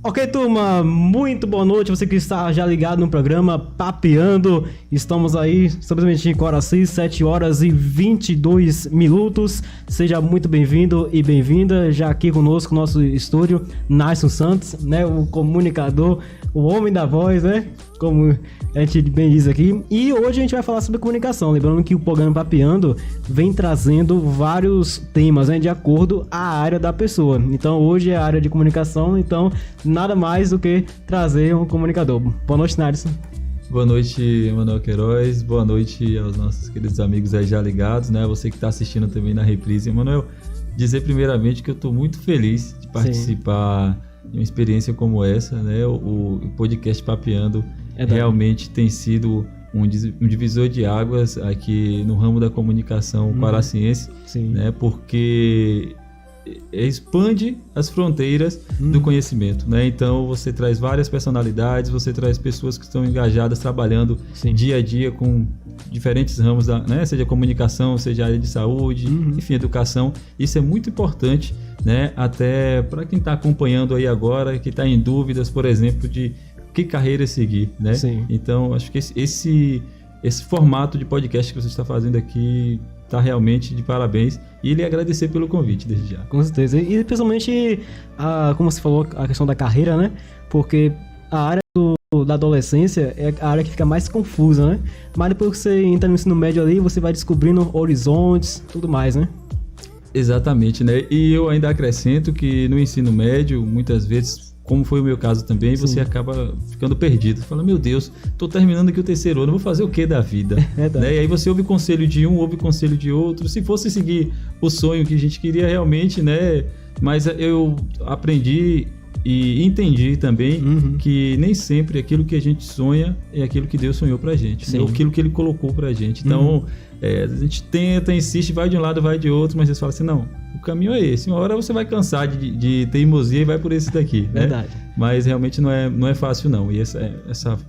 Ok, turma, muito boa noite, você que está já ligado no programa Papeando. Estamos aí, simplesmente em Coraci, 7 horas e 22 minutos. Seja muito bem-vindo e bem-vinda. Já aqui conosco, no nosso estúdio, Naison Santos, né, o comunicador, o homem da voz, né, como a gente bem diz aqui. E hoje a gente vai falar sobre comunicação. Lembrando que o programa Papeando vem trazendo vários temas, né, de acordo à área da pessoa. Então hoje é a área de comunicação, então nada mais do que trazer um comunicador. Boa noite, Naison. Boa noite, Emanuel Queiroz. Boa noite aos nossos queridos amigos aí já ligados, né? Você que está assistindo também na reprise. Emanuel, dizer primeiramente que eu estou muito feliz de participar de uma experiência como essa, né? O podcast Papeando realmente tem sido um divisor de águas aqui no ramo da comunicação quaraciense, né? Porque expande as fronteiras do conhecimento, né? Então você traz várias personalidades, você traz pessoas que estão engajadas, trabalhando dia a dia com diferentes ramos, né? Seja comunicação, seja área de saúde, enfim, educação. Isso é muito importante, né? Até para quem está acompanhando aí agora, que está em dúvidas, por exemplo, de que carreira seguir, né? Então, acho que esse formato de podcast que você está fazendo aqui tá realmente de parabéns, e lhe agradecer pelo convite desde já. Com certeza, e principalmente, como você falou, a questão da carreira, né? Porque a área da adolescência é a área que fica mais confusa, né? Mas depois que você entra no ensino médio ali, você vai descobrindo horizontes, tudo mais, né? Exatamente, né? E eu ainda acrescento que no ensino médio, muitas vezes, como foi o meu caso também, você acaba ficando perdido. Você fala, meu Deus, tô terminando aqui o terceiro ano, vou fazer o que da vida? Né? E aí você ouve conselho de um, ouve conselho de outro. Se fosse seguir o sonho que a gente queria realmente, né? Mas eu aprendi e entendi também que nem sempre aquilo que a gente sonha é aquilo que Deus sonhou pra gente, né? Ou aquilo que Ele colocou pra gente. Então, a gente tenta, insiste, vai de um lado, vai de outro, mas você fala assim, não, o caminho é esse. Uma hora você vai cansar de teimosia e vai por esse daqui, né? Verdade. Mas realmente não é fácil, não. E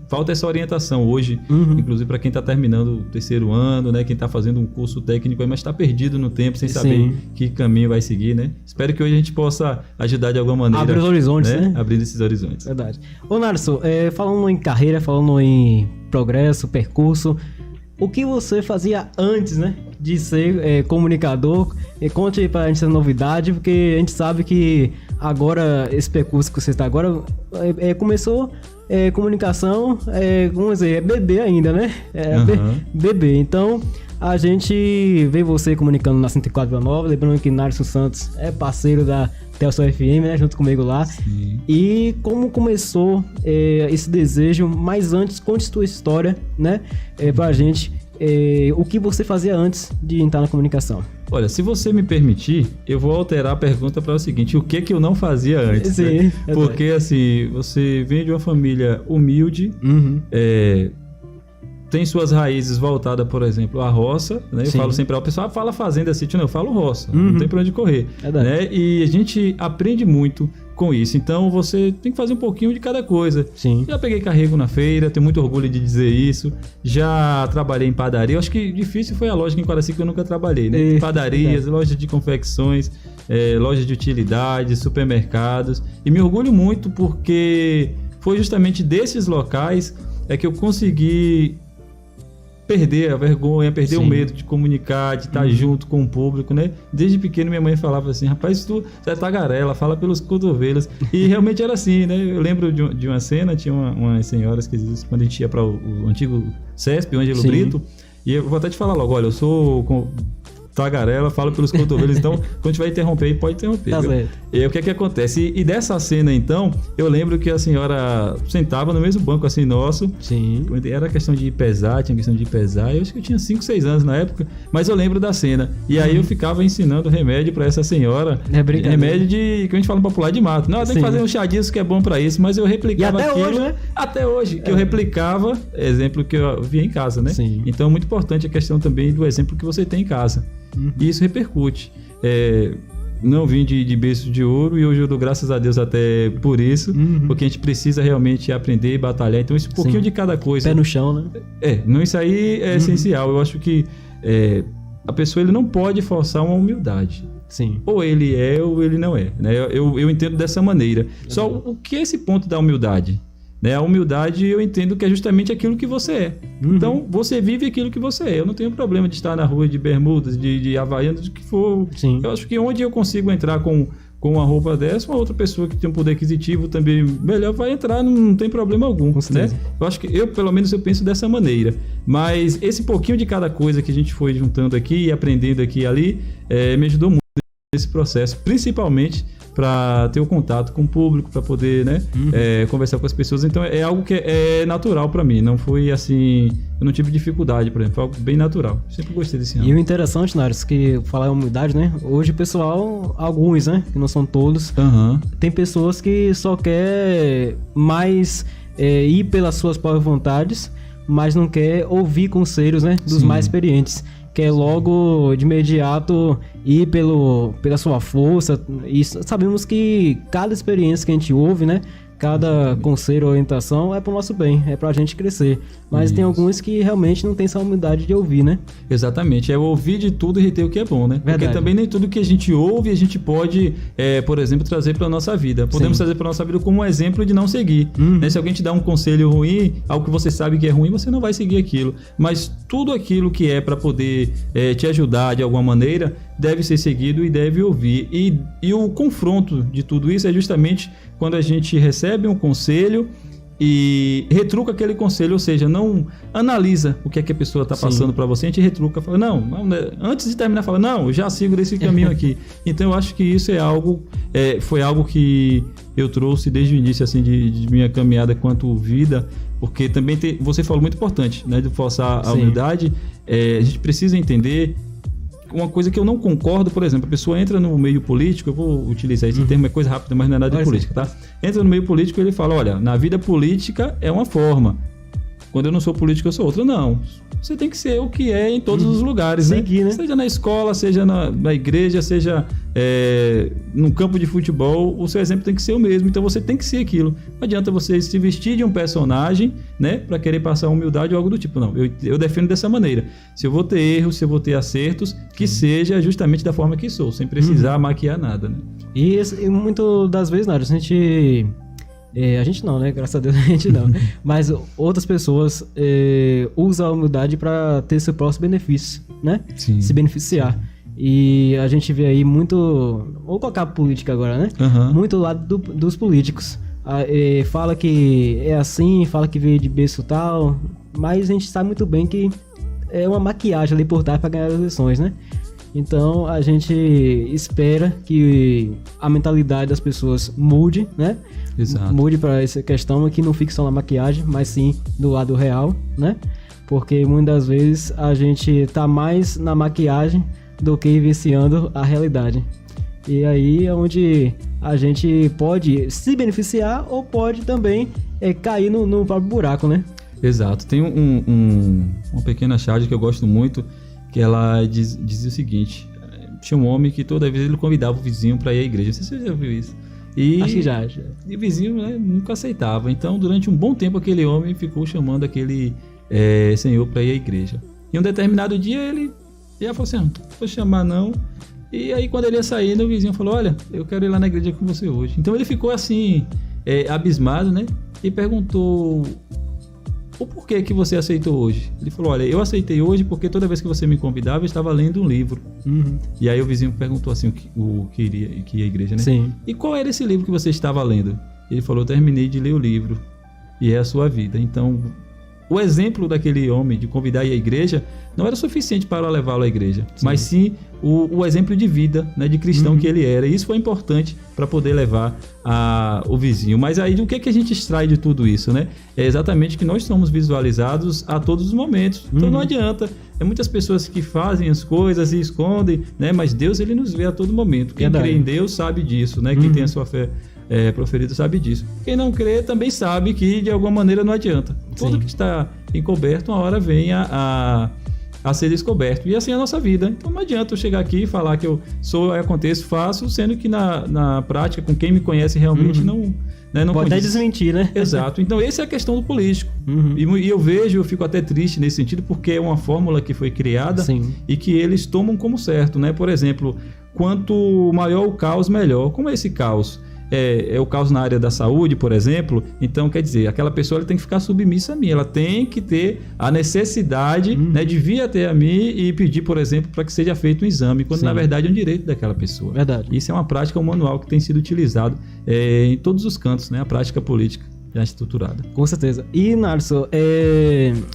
falta essa orientação hoje, inclusive para quem está terminando o terceiro ano, né? Quem está fazendo um curso técnico, mas está perdido no tempo, sem saber que caminho vai seguir, né? Espero que hoje a gente possa ajudar de alguma maneira. Abrir os horizontes, né? Abrindo esses horizontes. Verdade. Ô, Naison, falando em carreira, falando em progresso, percurso, o que você fazia antes, né, de ser comunicador? Conte aí pra gente essa novidade, porque a gente sabe que agora, esse percurso que você está agora, começou comunicação, vamos dizer, é bebê ainda, né? Bebê. Então, a gente vê você comunicando na 104,9, lembrando que Naison Santos é parceiro da Telso FM, né, junto comigo lá. E como começou esse desejo, mas antes, conte sua história, né, pra gente, o que você fazia antes de entrar na comunicação. Olha, se você me permitir, eu vou alterar a pergunta para o seguinte: o que eu não fazia antes? Né? Porque assim, você vem de uma família humilde, tem suas raízes voltadas, por exemplo, à roça, né? Eu falo sempre, o pessoal fala fazenda, sítio, não, eu falo roça, não tem pra onde correr, né? E a gente aprende muito com isso, então você tem que fazer um pouquinho de cada coisa. Já peguei carrego na feira, tenho muito orgulho de dizer isso, já trabalhei em padaria, eu acho que difícil foi a loja em Coraci que eu nunca trabalhei, né? Padarias, lojas de confecções, lojas de utilidades, supermercados, e me orgulho muito porque foi justamente desses locais que eu consegui perder a vergonha, perder o medo de comunicar, de estar junto com o público, né? Desde pequeno minha mãe falava assim, rapaz, tu é tagarela, fala pelos cotovelos. E realmente era assim, né? Eu lembro de uma cena, tinha umas senhoras que quando a gente ia para o antigo CESP, o Ângelo Brito, e eu vou até te falar logo, olha, eu sou tagarela, fala pelos cotovelos, então quando tiver interromper, pode interromper. Tá certo. E o que é que acontece? E dessa cena, então, eu lembro que a senhora sentava no mesmo banco assim nosso. Era questão de pesar, tinha questão de pesar. Eu acho que eu tinha 5, 6 anos na época, mas eu lembro da cena. E aí eu ficava ensinando remédio pra essa senhora. Remédio que a gente fala popular de mato. Não, tem que fazer um chá disso que é bom pra isso, mas eu replicava até aquilo. Hoje, né? Até hoje, que eu replicava, exemplo que eu via em casa, né? Então é muito importante a questão também do exemplo que você tem em casa. E isso repercute. Não vim de berço de ouro e hoje eu dou graças a Deus até por isso, porque a gente precisa realmente aprender e batalhar. Então, esse pouquinho de cada coisa. Pé no chão, né? Isso aí é essencial. Eu acho que a pessoa ele não pode forçar uma humildade. Sim. Ou ele é ou ele não é, né? Eu entendo dessa maneira. Só o que é esse ponto da humildade? Né? A humildade eu entendo que é justamente aquilo que você é. Então, você vive aquilo que você é. Eu não tenho problema de estar na rua de bermudas, de havaianas, de que for. Sim. Eu acho que onde eu consigo entrar com uma roupa dessa, uma outra pessoa que tem um poder aquisitivo também melhor vai entrar, não tem problema algum, né? Eu acho que pelo menos eu penso dessa maneira. Mas esse pouquinho de cada coisa que a gente foi juntando aqui e aprendendo aqui e ali, me ajudou muito nesse processo, principalmente para ter o contato com o público, para poder, né, conversar com as pessoas. Então é algo que é natural para mim, não foi assim, eu não tive dificuldade, por exemplo, foi algo bem natural. Sempre gostei desse ano. E o interessante, Nares, que falar em humildade, né, hoje o pessoal, alguns, né, que não são todos, tem pessoas que só quer mais ir pelas suas próprias vontades, mas não quer ouvir conselhos, né, dos mais experientes. Quer logo, de imediato, ir pela sua força. E sabemos que cada experiência que a gente ouve, né? Cada conselho ou orientação é pro nosso bem, é pra gente crescer. Mas tem alguns que realmente não tem essa humildade de ouvir, né? Exatamente, é ouvir de tudo e reter o que é bom, né? Verdade. Porque também nem tudo que a gente ouve a gente pode, por exemplo, trazer pra nossa vida. Podemos trazer pra nossa vida como um exemplo de não seguir. Né? Se alguém te dá um conselho ruim, algo que você sabe que é ruim, você não vai seguir aquilo. Mas tudo aquilo que é pra poder te ajudar de alguma maneira, deve ser seguido e deve ouvir. E o confronto de tudo isso é justamente quando a gente recebe um conselho e retruca aquele conselho, ou seja, não analisa o que é que a pessoa está passando para você, a gente retruca, fala, não, antes de terminar, fala, não, já sigo desse caminho aqui. Então eu acho que isso é algo, foi algo que eu trouxe desde o início assim, de minha caminhada quanto vida, porque também você falou muito importante, né, de forçar a humildade, a gente precisa entender uma coisa que eu não concordo, por exemplo, a pessoa entra no meio político, eu vou utilizar esse termo, é coisa rápida, mas não é nada de política, tá? Entra no meio político e ele fala, olha, na vida política é uma forma, quando eu não sou político eu sou outra. Não, você tem que ser o que é em todos os lugares, seguir, né? Seja na escola, seja na igreja, seja num campo de futebol, o seu exemplo tem que ser o mesmo, então você tem que ser aquilo. Não adianta você se vestir de um personagem, né, para querer passar humildade ou algo do tipo, não. Eu defendo dessa maneira. Se eu vou ter erros, se eu vou ter acertos, que seja justamente da forma que sou, sem precisar maquiar nada, né? E muito das vezes, Nário, a gente não, né? Graças a Deus a gente não. Mas outras pessoas usam a humildade para ter seu próprio benefício, né? Sim. Se beneficiar. E a gente vê aí muito... Vou colocar a política agora, né? Muito do lado dos políticos. Fala que é assim, fala que veio de berço tal, mas a gente sabe muito bem que é uma maquiagem ali por trás para ganhar as eleições, né? Então a gente espera que a mentalidade das pessoas mude, né? Exato. Mude para essa questão que não fique só na maquiagem, mas sim do lado real, né? Porque muitas vezes a gente tá mais na maquiagem do que vivenciando a realidade. E aí é onde a gente pode se beneficiar ou pode também cair no próprio buraco, né? Exato. Tem uma pequena charge que eu gosto muito, que ela dizia o seguinte: tinha um homem que toda vez ele convidava o vizinho para ir à igreja. Não sei se você já viu isso. Acho que já. E o vizinho, né, nunca aceitava. Então, durante um bom tempo, aquele homem ficou chamando aquele senhor para ir à igreja. E um determinado dia ele já falou assim: não vou chamar não. E aí quando ele ia saindo, o vizinho falou: olha, eu quero ir lá na igreja com você hoje. Então ele ficou assim, abismado, né? E perguntou: o porquê que você aceitou hoje? Ele falou: olha, eu aceitei hoje porque toda vez que você me convidava eu estava lendo um livro. E aí o vizinho perguntou assim que ia à igreja, né? Sim. E qual era esse livro que você estava lendo? Ele falou: eu terminei de ler o livro e é a sua vida. Então o exemplo daquele homem de convidar a ir à igreja não era suficiente para levá-lo à igreja, mas sim o exemplo de vida, né, de cristão que ele era. E isso foi importante para poder levar o vizinho. Mas aí o que a gente extrai de tudo isso, né? É exatamente que nós somos visualizados a todos os momentos. Então não adianta. Muitas pessoas que fazem as coisas e escondem, né? Mas Deus, ele nos vê a todo momento. Quem crê em Deus sabe disso, né? Quem tem a sua fé proferida sabe disso. Quem não crê também sabe que de alguma maneira não adianta. Tudo que está encoberto, uma hora vem a ser descoberto. E assim é a nossa vida. Então não adianta eu chegar aqui e falar que eu sou, aconteço, faço, sendo que na prática, com quem me conhece realmente não pode até desmentir, né? Exato. Então essa é a questão do político. E eu fico até triste nesse sentido, porque é uma fórmula que foi criada e que eles tomam como certo, né? Por exemplo, quanto maior o caos, melhor. Como é esse caos? É o caos na área da saúde, por exemplo. Então, quer dizer, aquela pessoa ela tem que ficar submissa a mim. Ela tem que ter a necessidade, né, de vir até a mim e pedir, por exemplo, para que seja feito um exame, quando na verdade é um direito daquela pessoa. Verdade. Isso é uma prática, um manual que tem sido utilizado em todos os cantos, né? A prática política já estruturada. Com certeza. E, Narson,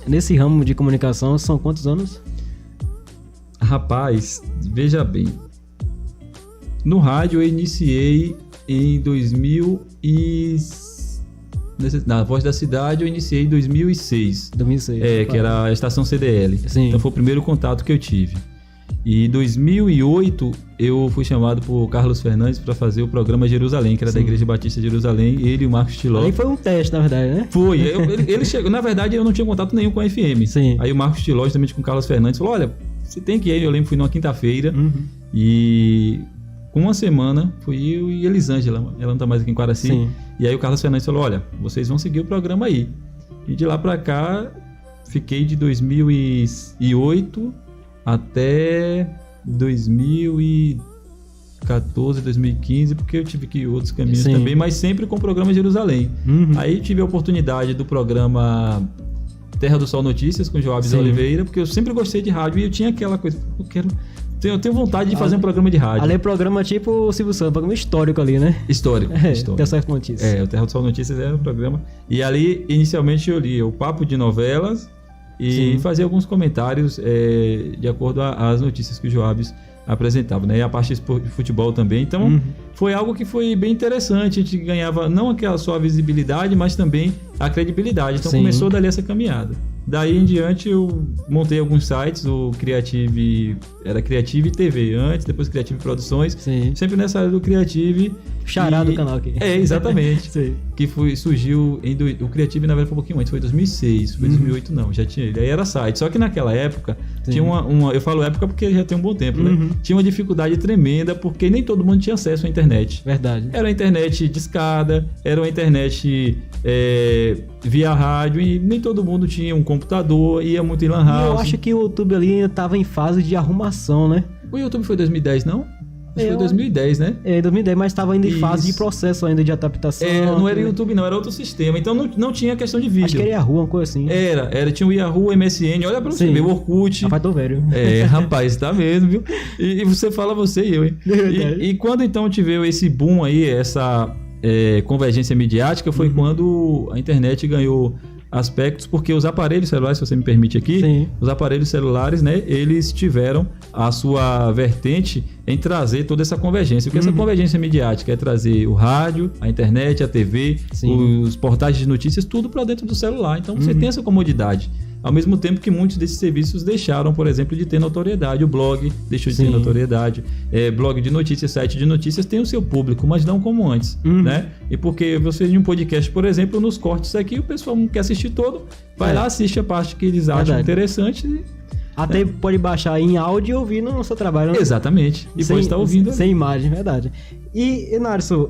nesse ramo de comunicação, são quantos anos? Rapaz, veja bem. No rádio eu iniciei em 2000 na Voz da Cidade eu iniciei em 2006. 2006. Que era a estação CDL. Sim. Então foi o primeiro contato que eu tive. E em 2008 eu fui chamado por Carlos Fernandes para fazer o programa Jerusalém, que era da Igreja Batista de Jerusalém, ele e o Marcos Tiló. Aí foi um teste, na verdade, né? Foi. Ele chegou, na verdade eu não tinha contato nenhum com a FM. Sim. Aí o Marcos Tiló, justamente com o Carlos Fernandes, falou: olha, você tem que ir. Eu lembro que fui numa quinta-feira e com uma semana fui eu e Elisângela, ela não tá mais aqui em Quaraci. Sim. E aí o Carlos Fernandes falou: olha, vocês vão seguir o programa aí. E de lá pra cá fiquei de 2008 até 2014, 2015, porque eu tive que ir outros caminhos também, mas sempre com o programa Jerusalém. Aí tive a oportunidade do programa Terra do Sol Notícias com Joabes Oliveira, porque eu sempre gostei de rádio e eu tinha aquela coisa, eu tenho vontade de fazer um programa de rádio. Ali é programa tipo o Silvio Santos, programa histórico ali, né? Histórico. Tem certas notícias. O Terra do Sol Notícias era um programa. E ali, inicialmente, eu lia o papo de novelas e fazia alguns comentários de acordo às notícias que o Joabes apresentava, né? E a parte de futebol também. Então, foi algo que foi bem interessante. A gente ganhava não aquela só a visibilidade, mas também a credibilidade. Então, começou dali essa caminhada. Daí em diante eu montei alguns sites, o Creative, era Creative TV antes, depois Creative Produções, sempre nessa área do Creative. Chará do canal aqui. Exatamente. Que surgiu o Creative na verdade foi um pouquinho antes, foi 2006, foi 2008 não, já tinha ele. Aí era site, só que naquela época tinha uma eu falo época porque já tem um bom tempo, né? Tinha uma dificuldade tremenda porque nem todo mundo tinha acesso à internet. Verdade. Era uma internet discada, era uma internet via rádio e nem todo mundo tinha um computador, ia muito em lan house. E eu acho que o YouTube ali ainda estava em fase de arrumação, né? O YouTube foi 2010, não? Acho que foi 2010, né? 2010, mas estava ainda em fase de processo ainda de adaptação. Não era YouTube não, era outro sistema. Então não tinha questão de vídeo. Acho que era Yahoo, uma coisa assim. Tinha o Yahoo, o MSN, olha pra você ver, o Orkut. Rapaz, tô velho. Rapaz, tá mesmo, viu? E você fala você e eu, hein? E quando então tiveu esse boom aí, essa convergência midiática, foi quando a internet ganhou aspectos, porque os aparelhos celulares, se você me permite aqui, os aparelhos celulares, né, eles tiveram a sua vertente em trazer toda essa convergência. Porque essa convergência midiática é trazer o rádio, a internet, a TV, os portais de notícias, tudo para dentro do celular. Então você tem essa comodidade. Ao mesmo tempo que muitos desses serviços deixaram, por exemplo, de ter notoriedade. O blog deixou de ter notoriedade. Blog de notícias, site de notícias tem o seu público, mas não como antes, né? E porque você em um podcast, por exemplo, nos cortes aqui, o pessoal não quer assistir todo, vai lá, assiste a parte que eles acham interessante. Até pode baixar em áudio e ouvir no seu trabalho. Né? Exatamente. E pode estar ouvindo. Sem imagem, verdade. E, Narson,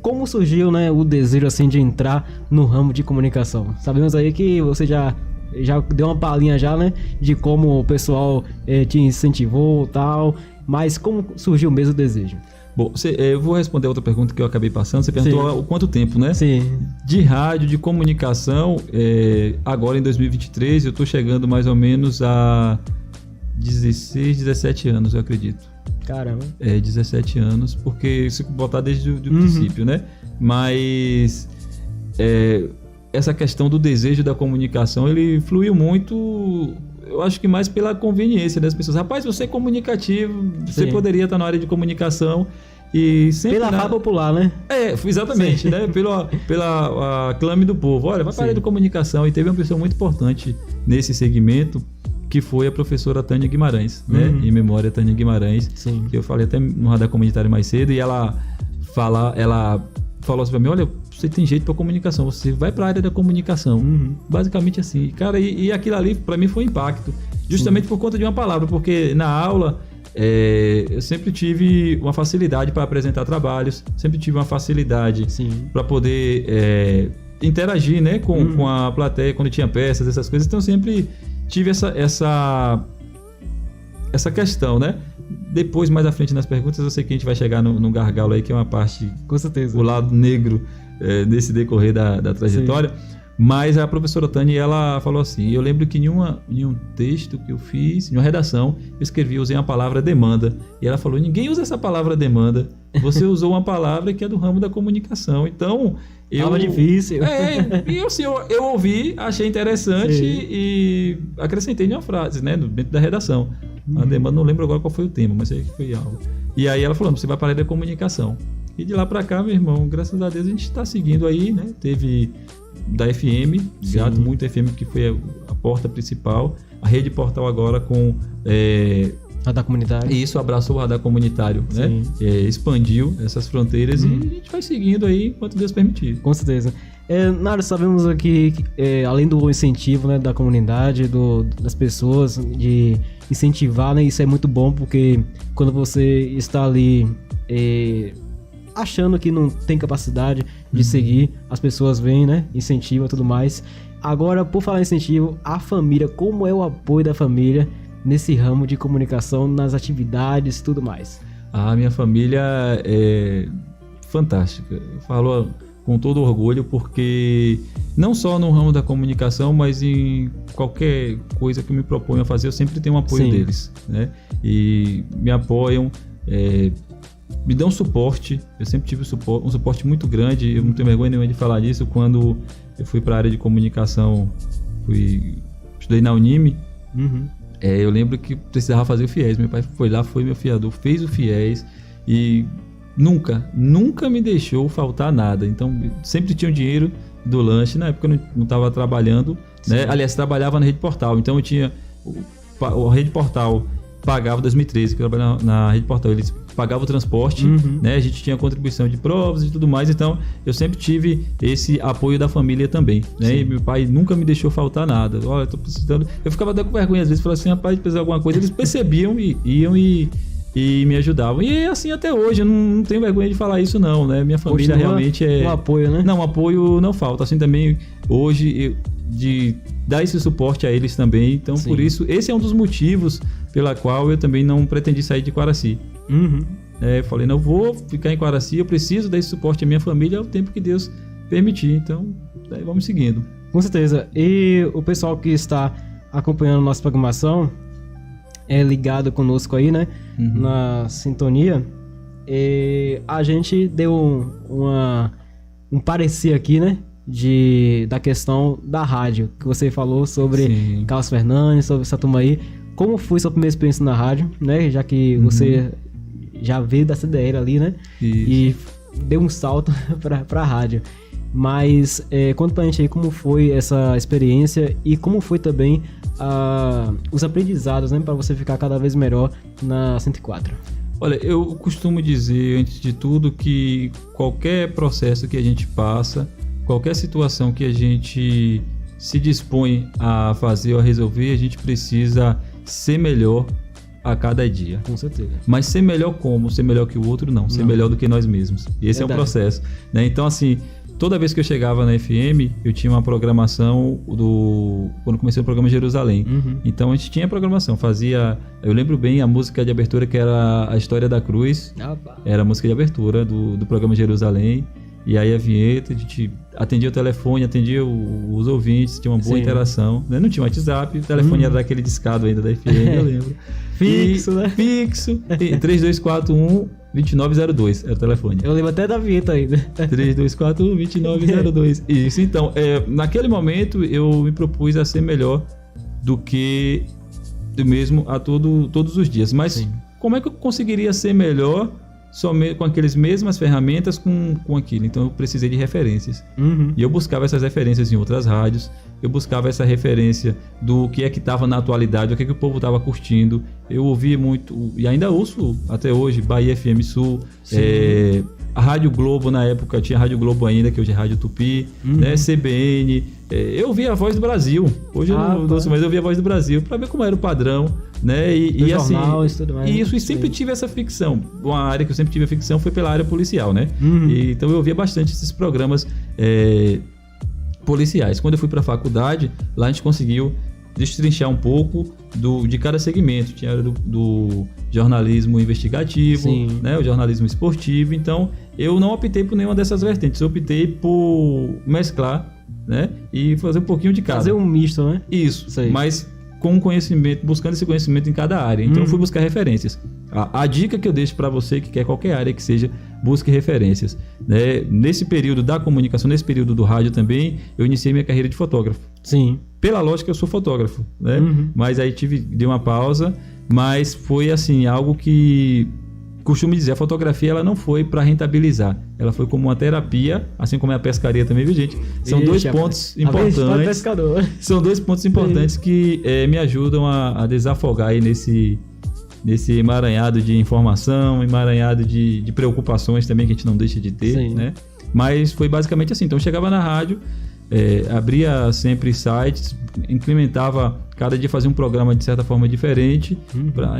como surgiu, né, o desejo assim, de entrar no ramo de comunicação? Sabemos aí que você já deu uma palhinha já, né? De como o pessoal te incentivou e tal. Mas como surgiu mesmo o desejo? Bom, eu vou responder a outra pergunta que eu acabei passando. Você perguntou o quanto tempo, né? Sim. De rádio, de comunicação, agora em 2023, eu estou chegando mais ou menos a 16, 17 anos, eu acredito. Caramba. 17 anos, porque se botar desde o princípio, né? Mas essa questão do desejo da comunicação, ele fluiu muito, eu acho que mais pela conveniência das pessoas. Rapaz, você é comunicativo, você poderia estar na área de comunicação e sempre... Pela fala popular, né? Exatamente, né? Pela aclame do povo. Olha, vai para a área de comunicação. E teve uma pessoa muito importante nesse segmento, que foi a professora Tânia Guimarães, né? Em memória, Tânia Guimarães, que eu falei até no Radar Comunitário mais cedo, e ela falou assim pra mim: olha, você tem jeito pra comunicação, você vai pra área da comunicação. Basicamente assim. Cara, e aquilo ali pra mim foi um impacto. Justamente por conta de uma palavra, porque na aula eu sempre tive uma facilidade para apresentar trabalhos, sempre tive uma facilidade para poder interagir, né, com a plateia quando tinha peças, essas coisas. Então sempre tive essa questão, né? Depois, mais à frente nas perguntas, eu sei que a gente vai chegar no gargalo aí, que é uma parte, com certeza, o lado negro nesse decorrer da trajetória. Sim. Mas a professora Tânia, ela falou assim, eu lembro que em um texto que eu fiz, em uma redação, eu usei uma palavra demanda, e ela falou, ninguém usa essa palavra demanda, você usou uma palavra que é do ramo da comunicação, então... Tava difícil. E assim, eu ouvi, achei interessante e acrescentei em uma frase, né, dentro da redação. A demanda, não lembro agora qual foi o tema, mas sei que foi algo. E aí ela falou, você vai para a área da comunicação. E de lá para cá, meu irmão, graças a Deus a gente está seguindo aí, né, teve... da FM, grato muito a FM, que foi a porta principal, a Rede Portal agora com Radar Comunitário. Isso, abraçou o Radar Comunitário, né? Expandiu essas fronteiras e a gente vai seguindo aí enquanto Deus permitir. Com certeza. Nário, sabemos aqui que, além do incentivo, né, da comunidade, das pessoas, de incentivar, né, isso é muito bom, porque quando você está ali achando que não tem capacidade de seguir, as pessoas vêm, né, incentivam e tudo mais. Agora, por falar em incentivo, a família, como é o apoio da família nesse ramo de comunicação, nas atividades e tudo mais? A minha família é fantástica. Eu falo com todo orgulho, porque não só no ramo da comunicação, mas em qualquer coisa que eu me proponho a fazer, eu sempre tenho um apoio deles, né? E me apoiam, me dão suporte. Eu sempre tive um suporte muito grande. Eu não tenho vergonha nenhuma de falar disso. Quando eu fui para a área de comunicação, estudei na Unime. Eu lembro que precisava fazer o FIES. Meu pai foi lá, foi meu fiador, fez o FIES e nunca me deixou faltar nada. Então, sempre tinha o dinheiro do lanche. Na época eu não estava trabalhando, né? Aliás, trabalhava na Rede Portal. Então, eu tinha a Rede Portal pagava 2013, que eu trabalhava na Rede Portal, eles pagavam o transporte, né? A gente tinha contribuição de provas e tudo mais, então eu sempre tive esse apoio da família também, né? E meu pai nunca me deixou faltar nada. Olha, eu tô precisando... Eu ficava até com vergonha, às vezes, falava assim, rapaz, precisa de alguma coisa, eles percebiam e iam e me ajudavam. E é assim até hoje, eu não tenho vergonha de falar isso não, né? Minha família realmente é... Um apoio, né? Não, um apoio não falta. Assim também, hoje, de dar esse suporte a eles também. Então, por isso, esse é um dos motivos pela qual eu também não pretendi sair de Quaraci. Eu falei, não vou ficar em Quaraci, eu preciso dar esse suporte à minha família ao tempo que Deus permitir. Então, daí vamos seguindo. Com certeza. E o pessoal que está acompanhando nossa programação, ligado conosco aí, né? Na sintonia, a gente deu um parecer aqui, né? Da questão da rádio, que você falou sobre Carlos Fernandes, sobre essa turma aí. Como foi sua primeira experiência na rádio, né? Já que você já veio da CDL ali, né? Isso. E deu um salto pra rádio. Mas conta pra gente aí como foi essa experiência e como foi também os aprendizados, né? Pra você ficar cada vez melhor na 104. Olha, eu costumo dizer, antes de tudo, que qualquer processo que a gente passa, qualquer situação que a gente se dispõe a fazer ou a resolver, a gente precisa ser melhor a cada dia. Com certeza. Mas ser melhor como? Ser melhor que o outro? Não. Ser melhor do que nós mesmos. E esse é um processo, né? Então, assim, toda vez que eu chegava na FM, eu tinha uma programação quando comecei o programa Jerusalém. Então, a gente tinha programação. Eu lembro bem a música de abertura, que era a História da Cruz. Era a música de abertura do programa Jerusalém. E aí a vinheta, a gente atendia o telefone, atendia os ouvintes, tinha uma boa interação. Né? Não tinha WhatsApp, o telefone era daquele discado ainda da FM, eu lembro. Fixo, né? Fixo. 3241-2902 era o telefone. Eu lembro até da vinheta ainda. 3241-2902. Isso, então, naquele momento eu me propus a ser melhor do que eu mesmo todos os dias. Mas como é que eu conseguiria ser melhor somente com aquelas mesmas ferramentas, com aquilo? Então eu precisei de referências. E eu buscava essas referências em outras rádios, eu buscava essa referência do que é que estava na atualidade, o que é que o povo estava curtindo. Eu ouvia muito, e ainda ouço até hoje, Bahia FM Sul, a Rádio Globo, na época tinha a Rádio Globo ainda, que hoje é Rádio Tupi, né, CBN. Eu ouvia a Voz do Brasil, hoje eu não ouço, mas eu ouvia a Voz do Brasil, para ver como era o padrão, né? E jornal, assim, tudo mais, e sempre tive essa ficção. Uma área que eu sempre tive a ficção foi pela área policial, né? Então eu ouvia bastante esses programas policiais. Quando eu fui para a faculdade, lá a gente conseguiu destrinchar um pouco de cada segmento. Tinha do jornalismo investigativo, né, o jornalismo esportivo. Então, eu não optei por nenhuma dessas vertentes. Eu optei por mesclar, né, e fazer um pouquinho de cada. Fazer um misto, né? Isso, mas com conhecimento, buscando esse conhecimento em cada área. Então, eu fui buscar referências. A dica que eu deixo para você que quer qualquer área que seja, busque referências. Né? Nesse período da comunicação, nesse período do rádio também, eu iniciei minha carreira de fotógrafo. Sim. Pela lógica, eu sou fotógrafo, né? Mas aí dei uma pausa, mas foi assim, algo que costumo dizer, a fotografia ela não foi para rentabilizar, ela foi como uma terapia, assim como é a pescaria também, viu, gente? São dois pontos importantes. São dois pontos importantes que me ajudam a desafogar aí nesse emaranhado de informação, emaranhado de preocupações também que a gente não deixa de ter, né? Mas foi basicamente assim. Então eu chegava na rádio, abria sempre sites, implementava, cada dia fazia um programa de certa forma diferente,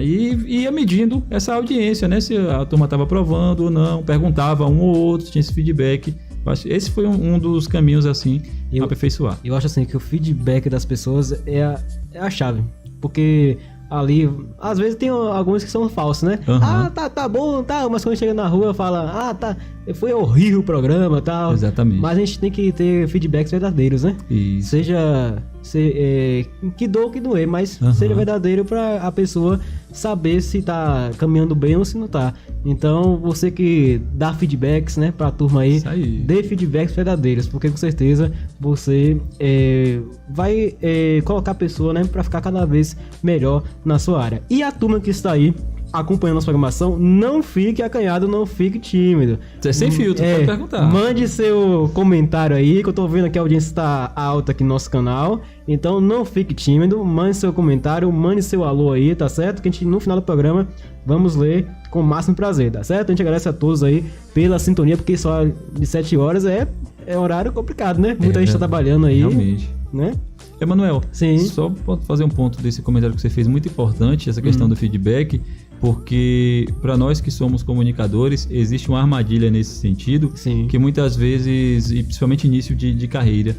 e ia medindo essa audiência, né? Se a turma estava aprovando ou não, perguntava um ou outro, tinha esse feedback. Esse foi um dos caminhos assim para aperfeiçoar. Eu acho assim que o feedback das pessoas é a chave, porque ali, às vezes tem alguns que são falsos, né? Tá bom, tá, mas quando chega na rua fala, foi horrível o programa, tal. Exatamente. Mas a gente tem que ter feedbacks verdadeiros, né? Isso. Seja que dou que doer, mas seja verdadeiro para a pessoa saber se tá caminhando bem ou se não tá. Então, você que dá feedbacks, né, pra turma aí, dê feedbacks verdadeiros, porque com certeza você vai colocar a pessoa, né, pra ficar cada vez melhor na sua área. E a turma que está aí acompanhando nossa programação, não fique acanhado, não fique tímido. Você é sem filtro, pode perguntar. Mande seu comentário aí, que eu tô vendo que a audiência está alta aqui no nosso canal. Então não fique tímido, mande seu comentário, mande seu alô aí, tá certo? Que a gente no final do programa vamos ler com o máximo prazer, tá certo? A gente agradece a todos aí pela sintonia, porque só de 7 horas é horário complicado, né? Muita gente tá trabalhando aí. Realmente. Né? Emanuel, só para fazer um ponto desse comentário que você fez, muito importante, essa questão do feedback, porque para nós que somos comunicadores, existe uma armadilha nesse sentido, que muitas vezes, e principalmente início de carreira,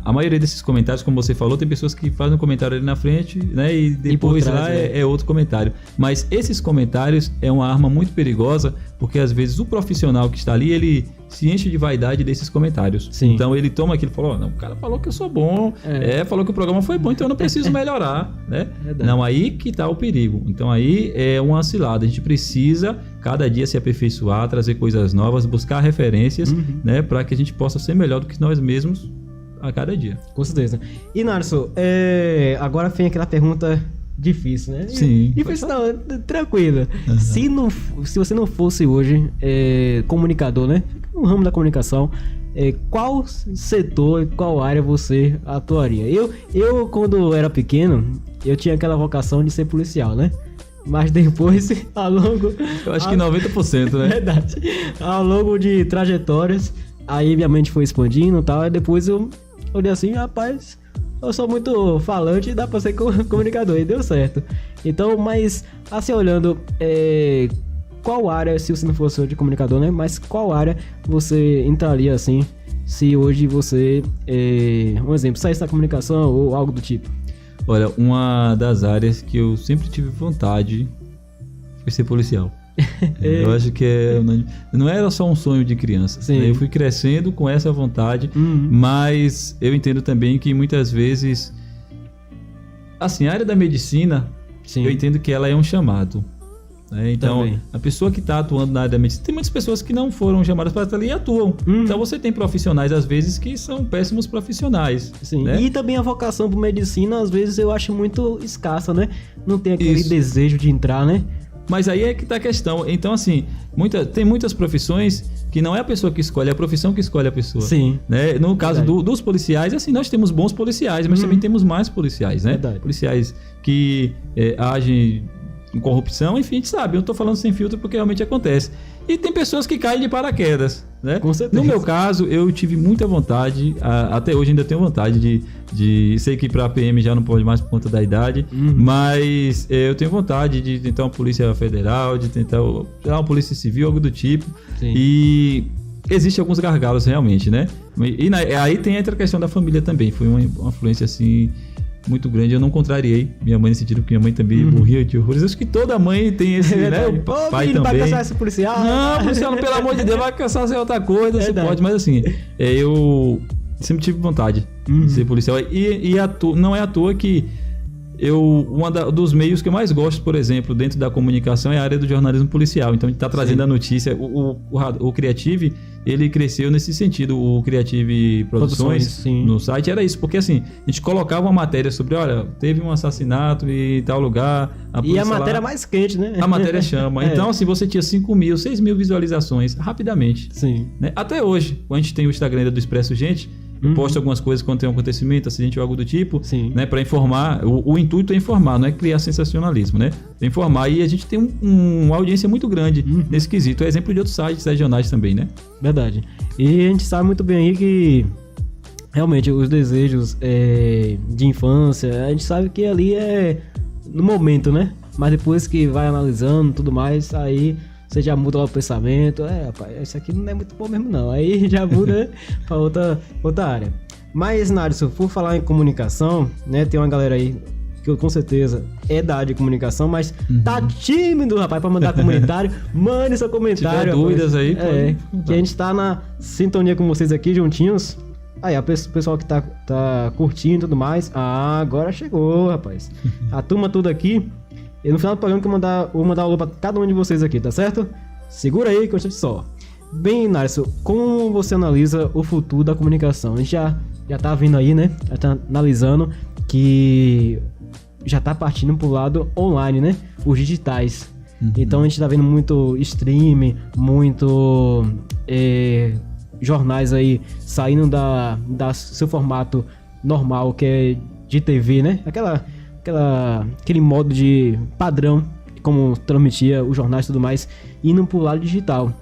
a maioria desses comentários, como você falou, tem pessoas que fazem um comentário ali na frente, né, e depois trás, lá é outro comentário. Mas esses comentários é uma arma muito perigosa, porque às vezes o profissional que está ali, ele se enche de vaidade desses comentários. Então ele toma aquilo e fala, não, o cara falou que eu sou bom, falou que o programa foi bom, então eu não preciso melhorar, né? Não, aí que está o perigo. Então aí é uma cilada, a gente precisa cada dia se aperfeiçoar, trazer coisas novas, buscar referências, né, para que a gente possa ser melhor do que nós mesmos a cada dia. Com certeza. E Narso, agora vem aquela pergunta difícil, né? Sim. Difícil não, tranquila. Se você não fosse hoje comunicador, né? No ramo da comunicação, qual setor, qual área você atuaria? Eu quando era pequeno, eu tinha aquela vocação de ser policial, né? Mas depois, ao longo... Eu acho que 90%, né? Verdade. Ao longo de trajetórias, aí minha mente foi expandindo e tal, e depois eu olhei assim, rapaz, eu sou muito falante, dá pra ser comunicador, e deu certo. Então, mas, assim, olhando, qual área, se você não fosse hoje comunicador, né? Mas qual área você entraria, assim, se hoje você, um exemplo, saísse da comunicação ou algo do tipo? Olha, uma das áreas que eu sempre tive vontade foi ser policial. Eu acho que não era só um sonho de criança. Eu fui crescendo com essa vontade, mas eu entendo também que muitas vezes, assim, a área da medicina, eu entendo que ela é um chamado. Então, também. A pessoa que está atuando na área da medicina, tem muitas pessoas que não foram chamadas para estar ali e atuam. Então você tem profissionais, às vezes, que são péssimos profissionais. Né? E também a vocação por medicina, às vezes, eu acho muito escassa, né? Não tem aquele desejo de entrar, né? Mas aí é que está a questão. Então, assim, tem muitas profissões que não é a pessoa que escolhe, é a profissão que escolhe a pessoa. Né? No caso dos policiais, assim, nós temos bons policiais, mas também temos mais policiais, né? Policiais que agem em corrupção, enfim, a gente sabe. Eu tô falando sem filtro porque realmente acontece. E tem pessoas que caem de paraquedas, né? Com certeza. No meu caso, eu tive muita vontade, até hoje ainda tenho vontade de sei que para a PM já não pode mais por conta da idade, mas eu tenho vontade de tentar uma polícia federal, de tentar uma polícia civil, algo do tipo. E existem alguns gargalos realmente, né? E aí tem a questão da família também. Foi uma influência assim muito grande. Eu não contrariei minha mãe nesse sentido, porque minha mãe também morria de horrores. Acho que toda mãe tem esse, né? O pai também. Vai caçar esse policial? Não, policial, pelo amor de Deus, vai caçar ser outra coisa, você pode. Mas assim, eu sempre tive vontade de ser policial. E não é à toa que dos meios que eu mais gosto, por exemplo, dentro da comunicação é a área do jornalismo policial. Então a gente está trazendo a notícia. O Creative, ele cresceu nesse sentido. O Creative Produções no site era isso, porque assim, a gente colocava uma matéria sobre, olha, teve um assassinato em tal lugar. E a matéria mais quente, né? A matéria chama. Então assim, você tinha 5.000, 6.000 visualizações rapidamente. Sim. Né? Até hoje, quando a gente tem o Instagram do Expresso Gente, eu posto algumas coisas quando tem um acontecimento, acidente ou algo do tipo, né, para informar. O intuito é informar, não é criar sensacionalismo, né? É informar, e a gente tem uma audiência muito grande nesse quesito. É exemplo de outros sites regionais também, né? Verdade. E a gente sabe muito bem aí que realmente os desejos de infância, a gente sabe que ali é no momento, né? Mas depois que vai analisando tudo mais, aí você já muda o pensamento. Rapaz, isso aqui não é muito bom mesmo não. Aí já muda para outra área. Mas, Narison, por falar em comunicação, né? Tem uma galera aí que com certeza é da área de comunicação, mas tá tímido, rapaz, para mandar comentário. Mande seu comentário. Se tiver dúvidas aí, que a gente tá na sintonia com vocês aqui juntinhos. Aí, o pessoal que tá curtindo e tudo mais. Agora chegou, rapaz. A turma toda aqui. E no final do programa que eu vou mandar um alô pra cada um de vocês aqui, tá certo? Segura aí que eu estou só. Bem, Narison, como você analisa o futuro da comunicação? A gente já tá vindo aí, né? Já tá analisando que já tá partindo pro lado online, né? Os digitais. Então a gente tá vendo muito stream, muito jornais aí saindo da seu formato normal, que é de TV, né? Aquele modo de padrão, como transmitia os jornais e tudo mais, indo pro lado digital.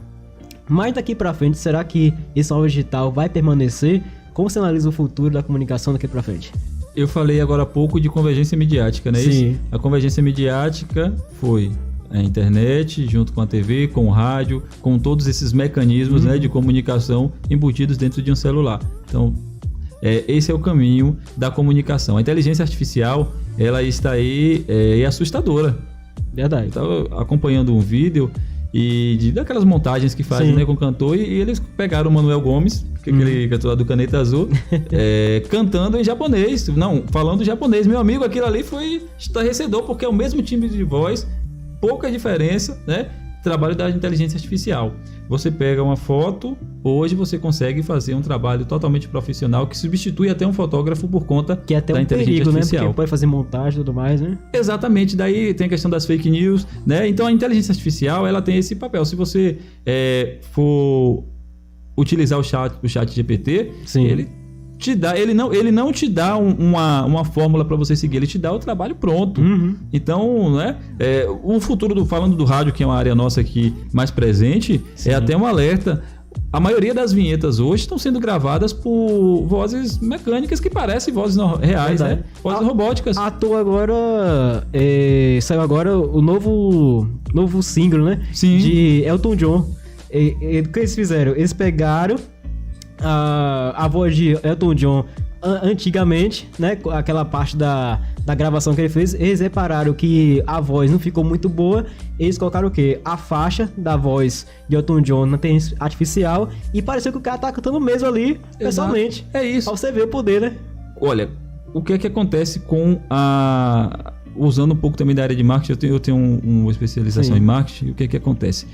Mas daqui pra frente, será que esse novo digital vai permanecer? Como você analisa o futuro da comunicação daqui pra frente? Eu falei agora há pouco de convergência midiática, né? Sim. A convergência midiática foi a internet, junto com a TV, com o rádio, com todos esses mecanismos, né, de comunicação embutidos dentro de um celular. Então, esse é o caminho da comunicação. A inteligência artificial, ela está aí assustadora. Verdade. Eu estava acompanhando um vídeo daquelas montagens que fazem, né, com o cantor, e eles pegaram o Manuel Gomes, que é aquele cantor lá do Caneta Azul, cantando em japonês. Não, falando japonês. Meu amigo, aquilo ali foi estarrecedor, porque é o mesmo timbre de voz, pouca diferença, né? Trabalho da inteligência artificial. Você pega uma foto, hoje você consegue fazer um trabalho totalmente profissional que substitui até um fotógrafo por conta que é até da inteligência perigo, artificial. Né? Porque pode fazer montagem e tudo mais, né? Exatamente, daí tem a questão das fake news, né? Então a inteligência artificial, ela tem esse papel. Se você for utilizar o chat GPT, ele não te dá uma fórmula para você seguir, ele te dá o trabalho pronto. Então, né, o futuro falando do rádio, que é uma área nossa aqui mais presente, é até um alerta. A maioria das vinhetas hoje estão sendo gravadas por vozes mecânicas que parecem vozes reais, né? Vozes robóticas. À toa agora, saiu agora o novo single, né? Sim. De Elton John. O que eles fizeram? Eles pegaram a voz de Elton John antigamente, né? Aquela parte da gravação que ele fez. Eles repararam que a voz não ficou muito boa. Eles colocaram o quê? A faixa da voz de Elton John na inteligência artificial. E pareceu que o cara tá cantando mesmo ali, pessoalmente. É isso. Pra você ver o poder, né? Olha, o que é que acontece com usando um pouco também da área de marketing, eu tenho uma especialização em marketing. O que é que acontece?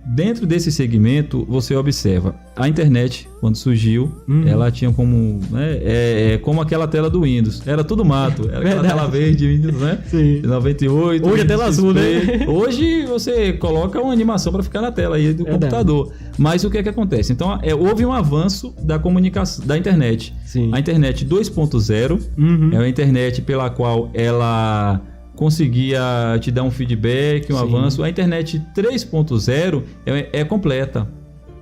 Dentro desse segmento, você observa a internet, quando surgiu, ela tinha como, né, como aquela tela do Windows. Era tudo mato, era aquela tela verde, Windows, né? Sim. 98. Hoje é tela azul, né? Hoje você coloca uma animação para ficar na tela aí do computador. Mas o que é que acontece? Então, houve um avanço da comunicação, da internet. Sim. A internet 2.0 é uma internet pela qual ela conseguia te dar um feedback, um avanço. A internet 3.0 é completa.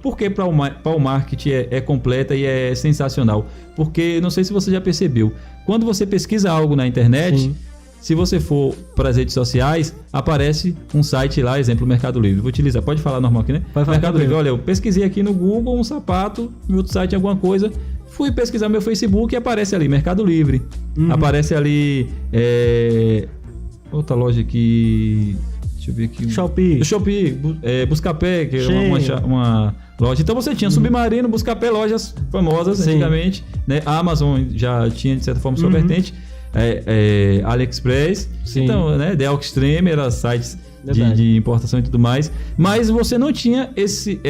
Por que para o marketing é completa e é sensacional? Porque, não sei se você já percebeu, quando você pesquisa algo na internet, se você for para as redes sociais, aparece um site lá, exemplo, Mercado Livre. Vou utilizar, pode falar normal aqui, né? Mercado Livre. Olha, eu pesquisei aqui no Google um sapato, em outro site alguma coisa, Fui pesquisar meu Facebook e aparece ali Mercado Livre. Aparece ali outra loja aqui. Deixa eu ver aqui. Shopee, Buscapé, que é uma loja. Então você tinha Submarino, Buscapé, lojas famosas antigamente, né? A Amazon já tinha, de certa forma, sua vertente. AliExpress. Sim. Então, né? The Extreme, era sites de importação e tudo mais. Mas você não tinha esse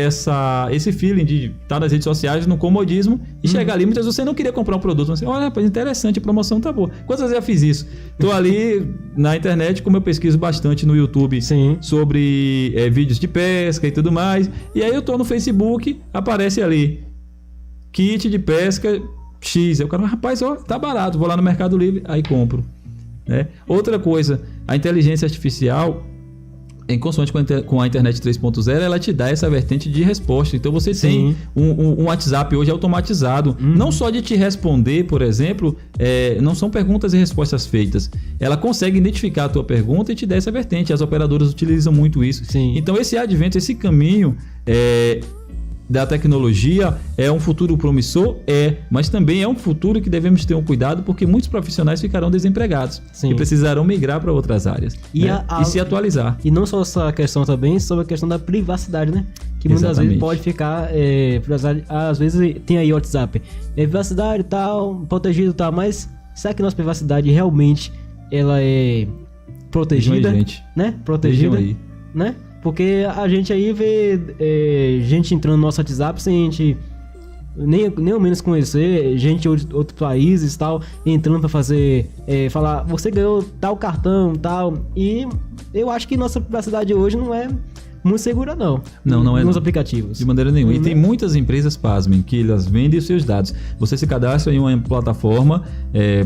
feeling de estar nas redes sociais, no comodismo, e chegar ali. Muitas vezes você não queria comprar um produto. Você, olha, rapaz, interessante, a promoção tá boa. Quantas vezes eu já fiz isso? Tô ali na internet, como eu pesquiso bastante no YouTube sobre vídeos de pesca e tudo mais. E aí eu tô no Facebook, aparece ali kit de pesca X. Eu quero, rapaz, ó, tá barato, vou lá no Mercado Livre, aí compro. Né? Outra coisa, a inteligência artificial, em consoante com a internet 3.0, ela te dá essa vertente de resposta. Então você tem um WhatsApp hoje automatizado, não só de te responder, por exemplo, não são perguntas e respostas feitas. Ela consegue identificar a tua pergunta e te dá essa vertente. As operadoras utilizam muito isso. Então esse advento, esse caminho da tecnologia é um futuro promissor, mas também é um futuro que devemos ter um cuidado, porque muitos profissionais ficarão desempregados e precisarão migrar para outras áreas e se atualizar. E não só essa questão também, sobre a questão da privacidade, né? Que muitas vezes pode ficar, às vezes tem aí WhatsApp, privacidade e tal, protegido e tal, mas será que nossa privacidade realmente ela é protegida? Né? Protegida, né? Porque a gente aí vê gente entrando no nosso WhatsApp sem a gente nem ao menos conhecer, gente de outros países e tal, entrando pra fazer, falar, você ganhou tal cartão e tal. E eu acho que nossa privacidade hoje não é muito segura, não. Não é. Nos aplicativos. De maneira nenhuma. E tem muitas empresas, pasmem, que elas vendem os seus dados. Você se cadastra em uma plataforma,